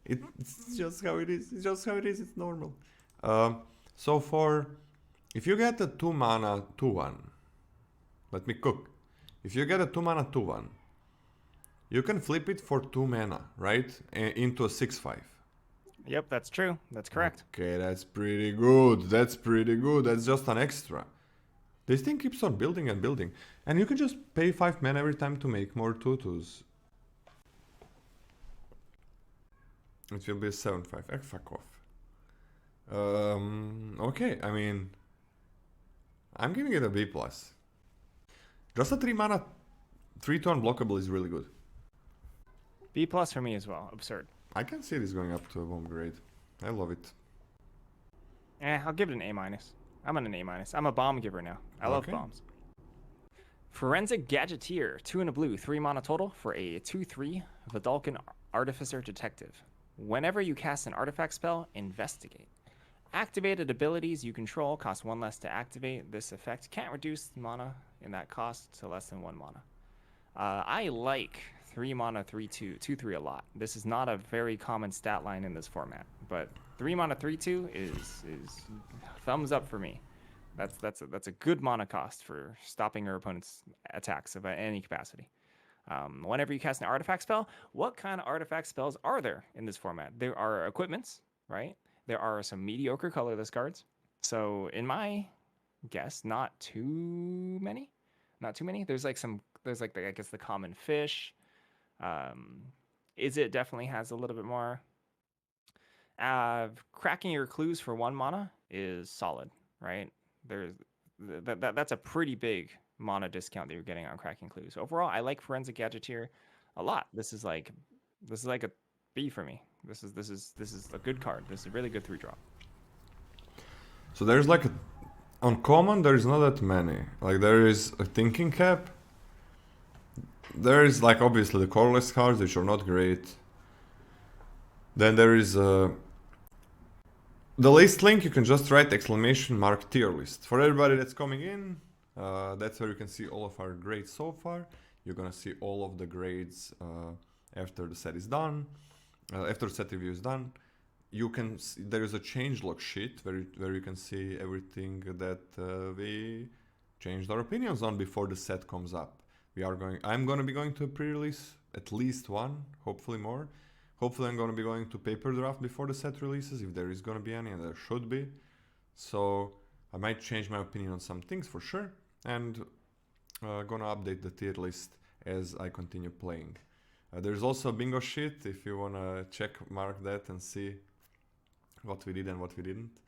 It's just how it is. It's just how it is. It's normal. So for... If you get a 2 mana 2-1, let me cook. If you get a 2 mana 2-1, you can flip it for 2 mana, right? Into a 6-5. Yep, that's true. That's correct. Okay, that's pretty good. That's pretty good. That's just an extra. This thing keeps on building and building. And you can just pay 5 mana every time to make more 2/2s. It will be a 7-5. Fuck off. Okay, I mean... I'm giving it a B+. Just a 3 mana 3-2 unblockable is really good. B+ for me as well. Absurd. I can see this going up to a bomb grade. I love it. I'll give it an A-. I'm an A-. I'm a bomb giver now. I love bombs. Forensic Gadgeteer, 2 and a blue, 3 mana total for a 2/3 Vidalcan Artificer Detective. Whenever you cast an artifact spell, investigate. Activated abilities you control cost 1 less to activate. This effect can't reduce mana in that cost to less than 1 mana. I like 3 mana 3/2 2/3 a lot. This is not a very common stat line in this format, but 3 mana 3/2 is thumbs up for me. That's a good mana cost for stopping your opponent's attacks of any capacity. Whenever you cast an artifact spell, what kind of artifact spells are there in this format? There are equipments, right? There are some mediocre colorless cards. So in my guess, not too many. There's like I guess the common fish. Is it definitely has a little bit more. Cracking your clues for 1 mana is solid, right? That's a pretty big mana discount that you're getting on cracking clues. Overall, I like Forensic Gadgeteer a lot. This is like a B for me. This is a good card. This is a really good 3-drop. So there's like on common there's not that many. Like there is a thinking cap. There is like obviously the colorless cards which are not great. Then there is the list link. You can just write ! tier list for everybody that's coming in. That's where you can see all of our grades so far. You're gonna see all of the grades after the set is done. After set review is done, you can there is a changelog sheet where you can see everything that we changed our opinions on before the set comes up. I'm gonna be going to a pre-release, at least one, hopefully more. Hopefully I'm gonna be going to paper draft before the set releases, if there is gonna be any, and there should be. So I might change my opinion on some things for sure, and gonna update the tier list as I continue playing. There's also a bingo sheet if you wanna mark that and see what we did and what we didn't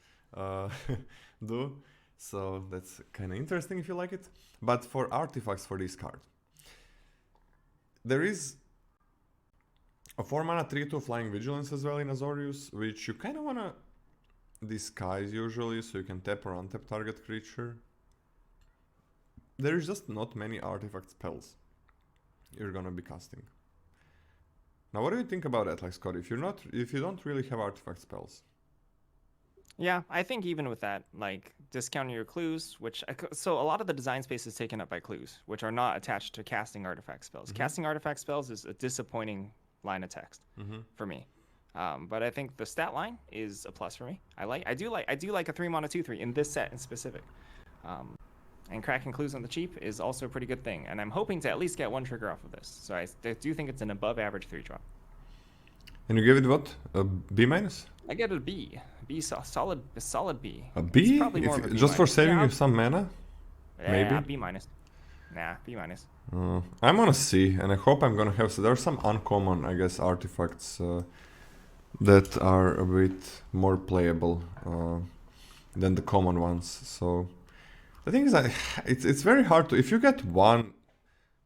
do. So that's kind of interesting if you like it. But for artifacts for this card, there is a 4 mana 3/2 Flying Vigilance as well in Azorius, which you kind of wanna disguise usually, so you can tap or untap target creature. There is just not many artifact spells you're gonna be casting. Now, what do you think about that, like Scott? If you don't really have artifact spells. Yeah, I think even with that, like discounting your clues, so a lot of the design space is taken up by clues, which are not attached to casting artifact spells. Casting artifact spells is a disappointing line of text for me. But I think the stat line is a plus for me. I do like a 3 mana 2/3 in this set in specific. And cracking clues on the cheap is also a pretty good thing. And I'm hoping to at least get 1 trigger off of this. So I do think it's an above average 3-drop. And you give it what? A B-? I get a B. A solid B. A B? Probably more of a B-. Just for saving you some mana? Yeah, maybe? B-. Nah, B minus. I'm on a C, and I hope I'm gonna have. So there are some uncommon, I guess, artifacts that are a bit more playable than the common ones. So the thing is, it's very hard to. If you get one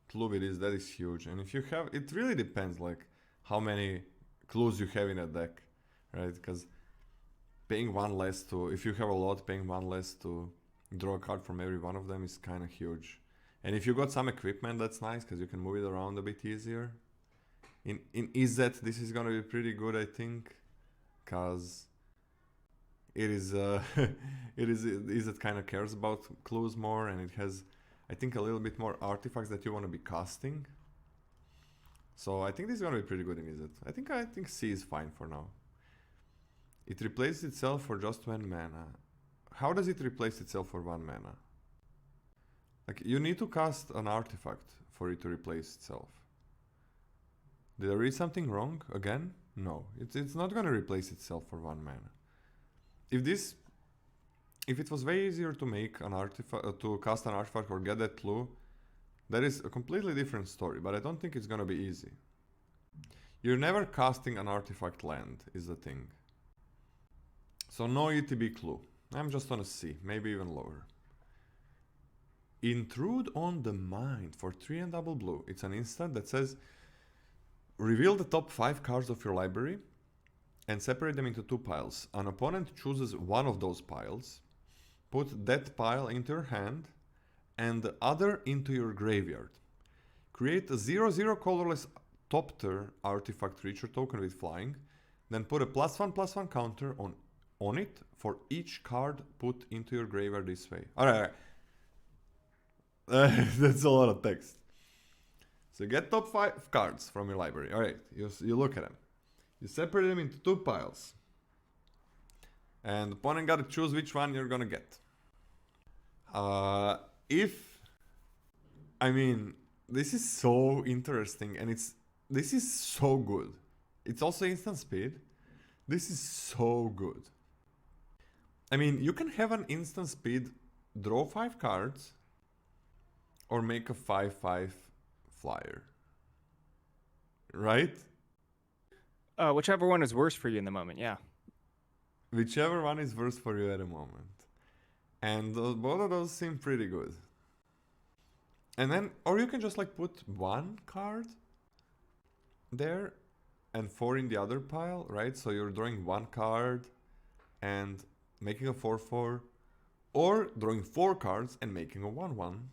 clue with this, that is huge. And if you have, it really depends, like how many clues you have in a deck, right? Because paying one less to, if you have a lot, paying one less to draw a card from every one of them is kind of huge. And if you got some equipment, that's nice because you can move it around a bit easier. In EZ, this is gonna be pretty good, I think, because it is EZ kind of cares about clues more, and it has, I think, a little bit more artifacts that you want to be casting. So I think this is gonna be pretty good in EZ. I think C is fine for now. It replaces itself for just 1 mana. How does it replace itself for 1 mana? Like, you need to cast an artifact for it to replace itself. Did I read something wrong again? No, it's not gonna replace itself for 1 mana. If it was way easier to make an artifact, to cast an artifact or get that clue, that is a completely different story, but I don't think it's gonna be easy. You're never casting an artifact land, is the thing. So no ETB clue. I'm just on a C, maybe even lower. Intrude on the Mind for 3 and double blue. It's an instant that says, reveal the top 5 cards of your library and separate them into 2 piles. An opponent chooses one of those piles, put that pile into your hand and the other into your graveyard. Create a 0/0 colorless top-tier artifact creature token with flying, then put a +1/+1 counter on it for each card put into your graveyard this way. Alright. That's a lot of text. So you get top 5 cards from your library. Alright, you look at them. You separate them into 2 piles. And the opponent gotta choose which one you're gonna get. This is so interesting, and this is so good. It's also instant speed. This is so good. I mean, you can have an instant speed, draw 5 cards, or make a 5/5 flyer. Right? Whichever one is worse for you in the moment, yeah. Whichever one is worse for you at the moment. And both of those seem pretty good. And then, or you can just like put 1 card there and 4 in the other pile, right? So you're drawing 1 card and making a 4/4, or drawing 4 cards and making a 1/1.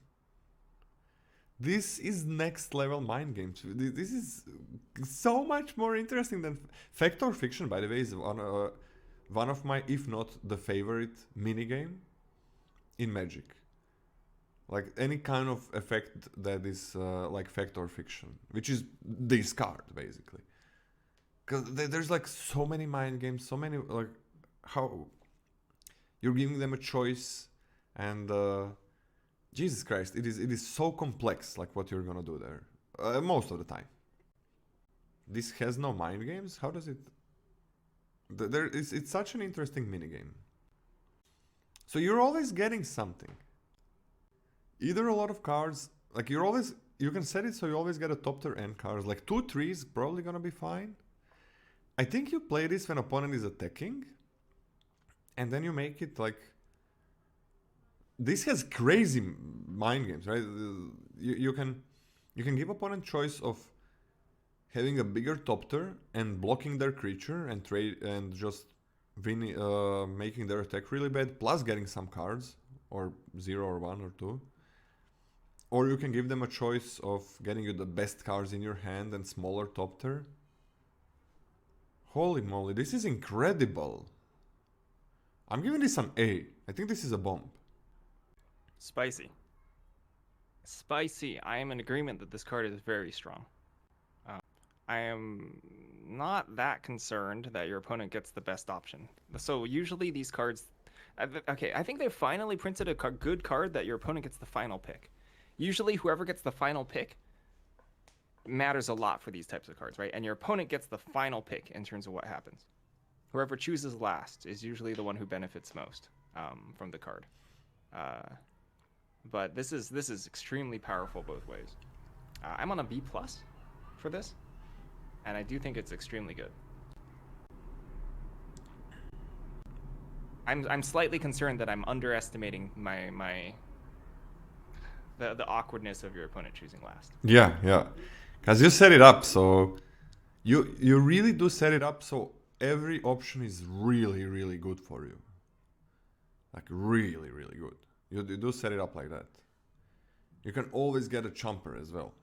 This is next level mind games. This is so much more interesting than Fact or Fiction, by the way, is one of my, if not the favorite minigame in Magic. Like any kind of effect that is like Fact or Fiction, which is this card basically. Because there's like so many mind games, so many, like how you're giving them a choice, and Jesus Christ, it is so complex, like what you're gonna do there, most of the time. This has no mind games? How does it... It's such an interesting minigame. So you're always getting something. Either a lot of cards, like you can set it so you always get a top tier end cards, like 2 trees probably gonna be fine. I think you play this when opponent is attacking, and then you make it like... This has crazy mind games, right? You can give opponent choice of having a bigger top tier and blocking their creature and trade and just making their attack really bad, plus getting some cards, or 0 or 1 or 2. Or you can give them a choice of getting you the best cards in your hand and smaller top tier. Holy moly, this is incredible. I'm giving this an A. I think this is a bomb. Spicy. Spicy. I am in agreement that this card is very strong. I am not that concerned that your opponent gets the best option. So usually these cards... Okay, I think they finally printed a good card that your opponent gets the final pick. Usually whoever gets the final pick matters a lot for these types of cards, right? And your opponent gets the final pick in terms of what happens. Whoever chooses last is usually the one who benefits most from the card. but this is extremely powerful both ways. I'm on a B+ for this, and I do think it's extremely good. I'm slightly concerned that I'm underestimating the awkwardness of your opponent choosing last. Yeah, yeah. Because you set it up, so you really do set it up so every option is really, really good for you. Like really, really good. You do set it up like that. You can always get a chomper as well.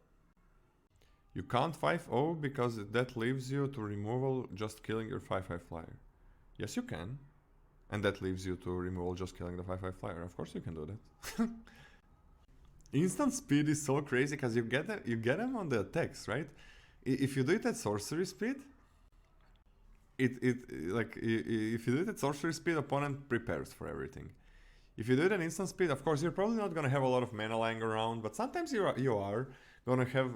You can't 5-0 because that leaves you to removal just killing your 5-5 flyer. Yes, you can. And that leaves you to removal just killing the 5-5 flyer. Of course you can do that. Instant speed is so crazy because you get them on the attacks, right? If you do it at sorcery speed, if you do it at sorcery speed, opponent prepares for everything. If you do it at instant speed, of course you're probably not gonna have a lot of mana lying around, but sometimes you are gonna have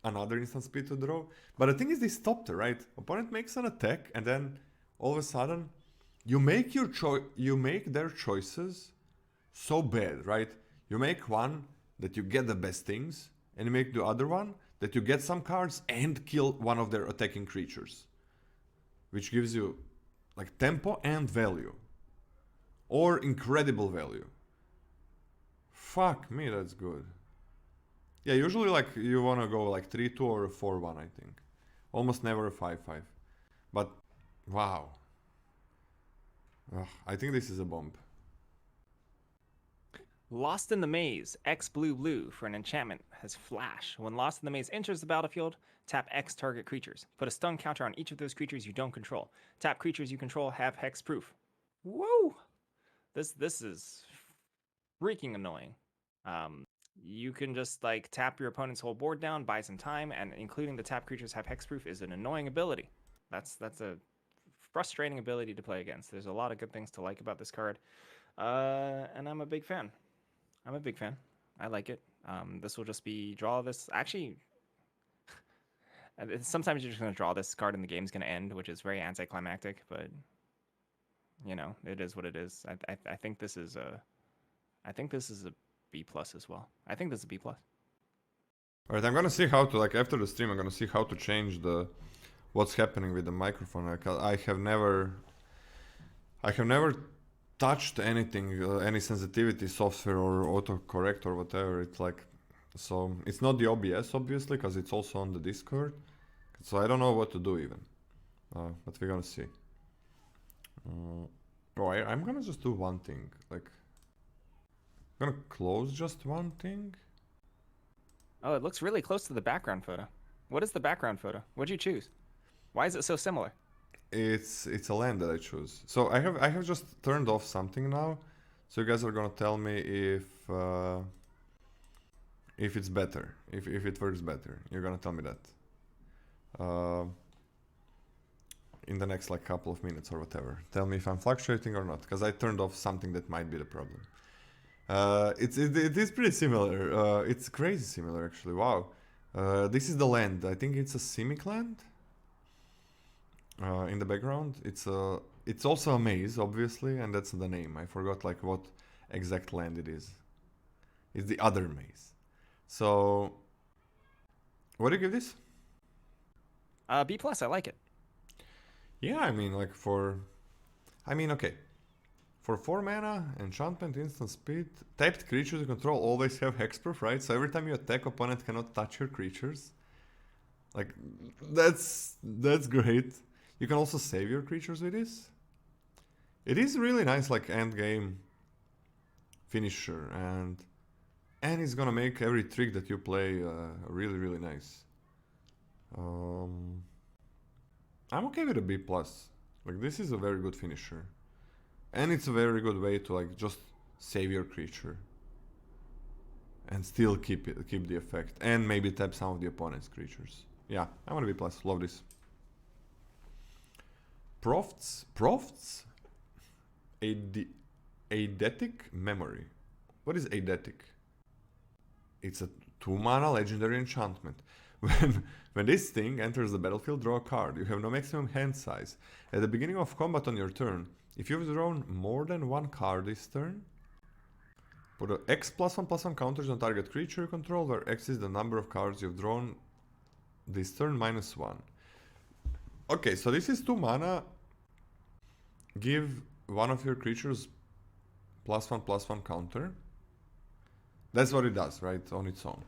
another instant speed to draw. But the thing is, they stopped it, right? Opponent makes an attack, and then all of a sudden, you make their choices so bad, right? You make one that you get the best things, and you make the other one that you get some cards and kill one of their attacking creatures, which gives you like tempo and value, or incredible value. Fuck me, that's good. Yeah, usually like you wanna go like 3-2 or a 4-1, I think. Almost never a 5-5. But wow. Ugh, I think this is a bomb. Lost in the Maze, X blue for an enchantment has Flash. When Lost in the Maze enters the battlefield, tap X target creatures. Put a stun counter on each of those creatures you don't control. Tap creatures you control have hex proof. Whoa! This is freaking annoying. You can just like tap your opponent's whole board down, buy some time, and including the tap creatures have hexproof is an annoying ability. That's a frustrating ability to play against. There's a lot of good things to like about this card, and I'm a big fan. I like it. This will just be draw this. Actually, sometimes you're just gonna draw this card and the game's gonna end, which is very anticlimactic. But you know, it is what it is. I think this is a B+ as well. I think this is a B+. Alright, I'm gonna see how to, like, after the stream, I'm gonna see how to change what's happening with the microphone. I have never touched anything, any sensitivity software or autocorrect or whatever. It's like, so it's not the OBS obviously, because it's also on the Discord. So I don't know what to do even, but we're gonna see. I'm gonna just do one thing, like, I'm gonna close just one thing. Oh, it looks really close to the background photo. What is the background photo? What'd you choose? Why is it so similar? It's a land that I choose. So I have just turned off something now. So you guys are gonna tell me if it's better, if it works better. You're gonna tell me that in the next like couple of minutes or whatever. Tell me if I'm fluctuating or not, because I turned off something that might be the problem. It is pretty similar. It's crazy similar actually. Wow. This is the land. I think it's a Simic land. In the background, it's also a maze, obviously, and that's the name. I forgot like what exact land it is. It's the other maze. So, what do you give this? B+. I like it. Yeah, I mean, like okay. For 4 mana, enchantment, instant speed, typed creatures you control always have hexproof, right? So every time you attack, opponent cannot touch your creatures. Like, that's great. You can also save your creatures with this. It is really nice, like, end game finisher, and it's gonna make every trick that you play really, really nice. I'm okay with a B+. Like, this is a very good finisher. And it's a very good way to, like, just save your creature. And still keep the effect. And maybe tap some of the opponent's creatures. Yeah, I'm gonna B+. Love this. Proft's Eidetic Memory. What is Eidetic? It's a 2 mana legendary enchantment. When this thing enters the battlefield, draw a card. You have no maximum hand size. At the beginning of combat on your turn, if you've drawn more than 1 card this turn, Put a X+1/+1 counters on target creature you control, where X is the number of cards you've drawn this turn -1. Okay, so this is 2 mana. Give one of your creatures +1/+1 counter. That's what it does, right? On its own.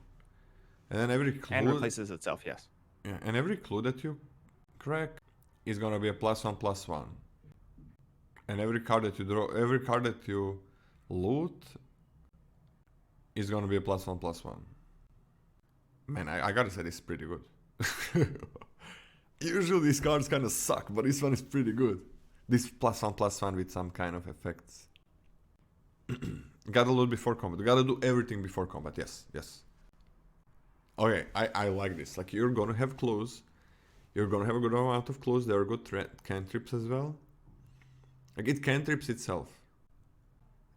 And then every clue... And replaces itself, yes. Yeah, and every clue that you crack is gonna be a +1/+1. And every card that you draw, every card that you loot is gonna be a +1/+1. Man, I gotta say this is pretty good. Usually these cards kind of suck, but this one is pretty good. This +1/+1 with some kind of effects. Gotta loot before combat. Gotta do everything before combat. Yes, yes. Okay, I like this. Like, you're gonna have clues. You're gonna have a good amount of clues. There are good cantrips as well. Like, it cantrips itself.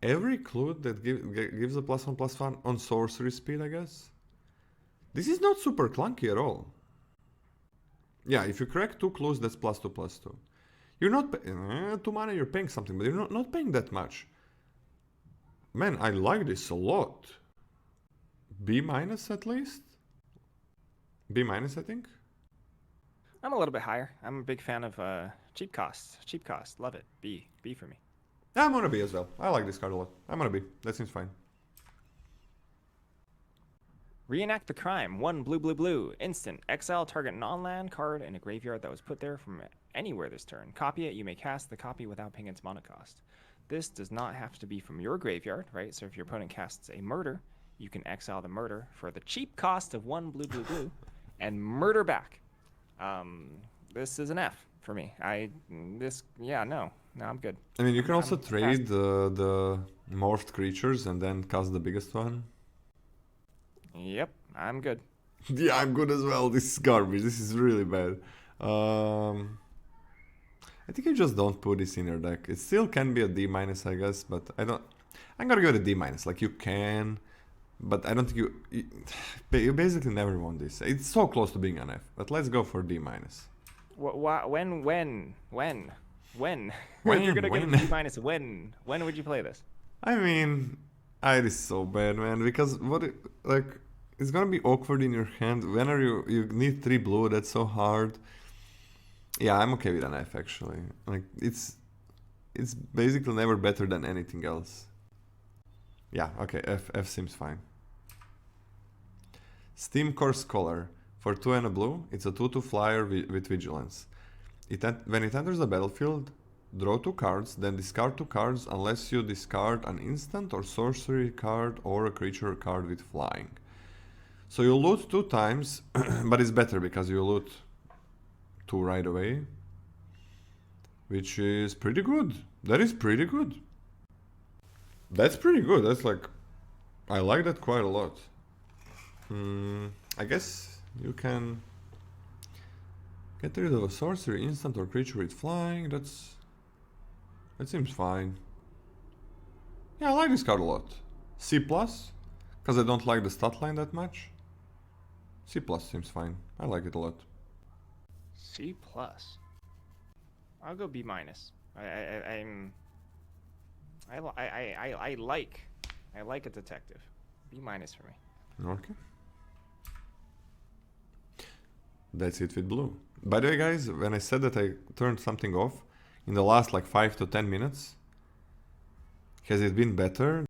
Every clue that gives a +1/+1 on sorcery speed, I guess. This is not super clunky at all. Yeah, if you crack 2 clues, that's +2/+2. You're not 2 mana, you're paying something, but you're not paying that much. Man, I like this a lot. B- at least? B-, I think? I'm a little bit higher. I'm a big fan of cheap costs. Cheap cost, love it. B for me. I'm gonna B as well. I like this card a lot. I'm gonna B. That seems fine. Reenact the Crime. 1 blue. Instant. Exile target non-land card in a graveyard that was put there from anywhere this turn. Copy it. You may cast the copy without paying its mana cost. This does not have to be from your graveyard, right? So if your opponent casts a murder, you can exile the murder for the cheap cost of 1 blue, and murder back. This is an F for me. No, I'm good. I mean, you can also trade the morphed creatures and then cast the biggest one. Yep, I'm good. Yeah, I'm good as well. This is garbage. This is really bad. I think you just don't put this in your deck. It still can be a D-, I guess, but I don't... I'm gonna give it a D-. Like, you can... But I don't think you basically never want this. It's so close to being an F. But let's go for D-. When? You're gonna get a D-, when would you play this? I mean, it is so bad, man. Because it's gonna be awkward in your hand. When are you need 3 blue? That's so hard. Yeah, I'm okay with an F actually. Like, it's basically never better than anything else. Yeah, okay, F seems fine. Steamcore Scholar. For 2 and a blue, it's a 2/2 flyer with vigilance. When it enters the battlefield, draw 2 cards, then discard 2 cards unless you discard an instant or sorcery card or a creature card with flying. So you loot 2 times, but it's better because you loot 2 right away. Which is pretty good. That is pretty good. That's pretty good. That's like... I like that quite a lot. I guess you can get rid of a sorcery, instant, or creature with flying. That seems fine. Yeah, I like this card a lot. C+, because I don't like the stat line that much. C+ seems fine. I like it a lot. C+. I'll go B-. I like a detective. B- for me. Okay. That's it with blue. By the way, guys, when I said that I turned something off in the last like 5 to 10 minutes, has it been better?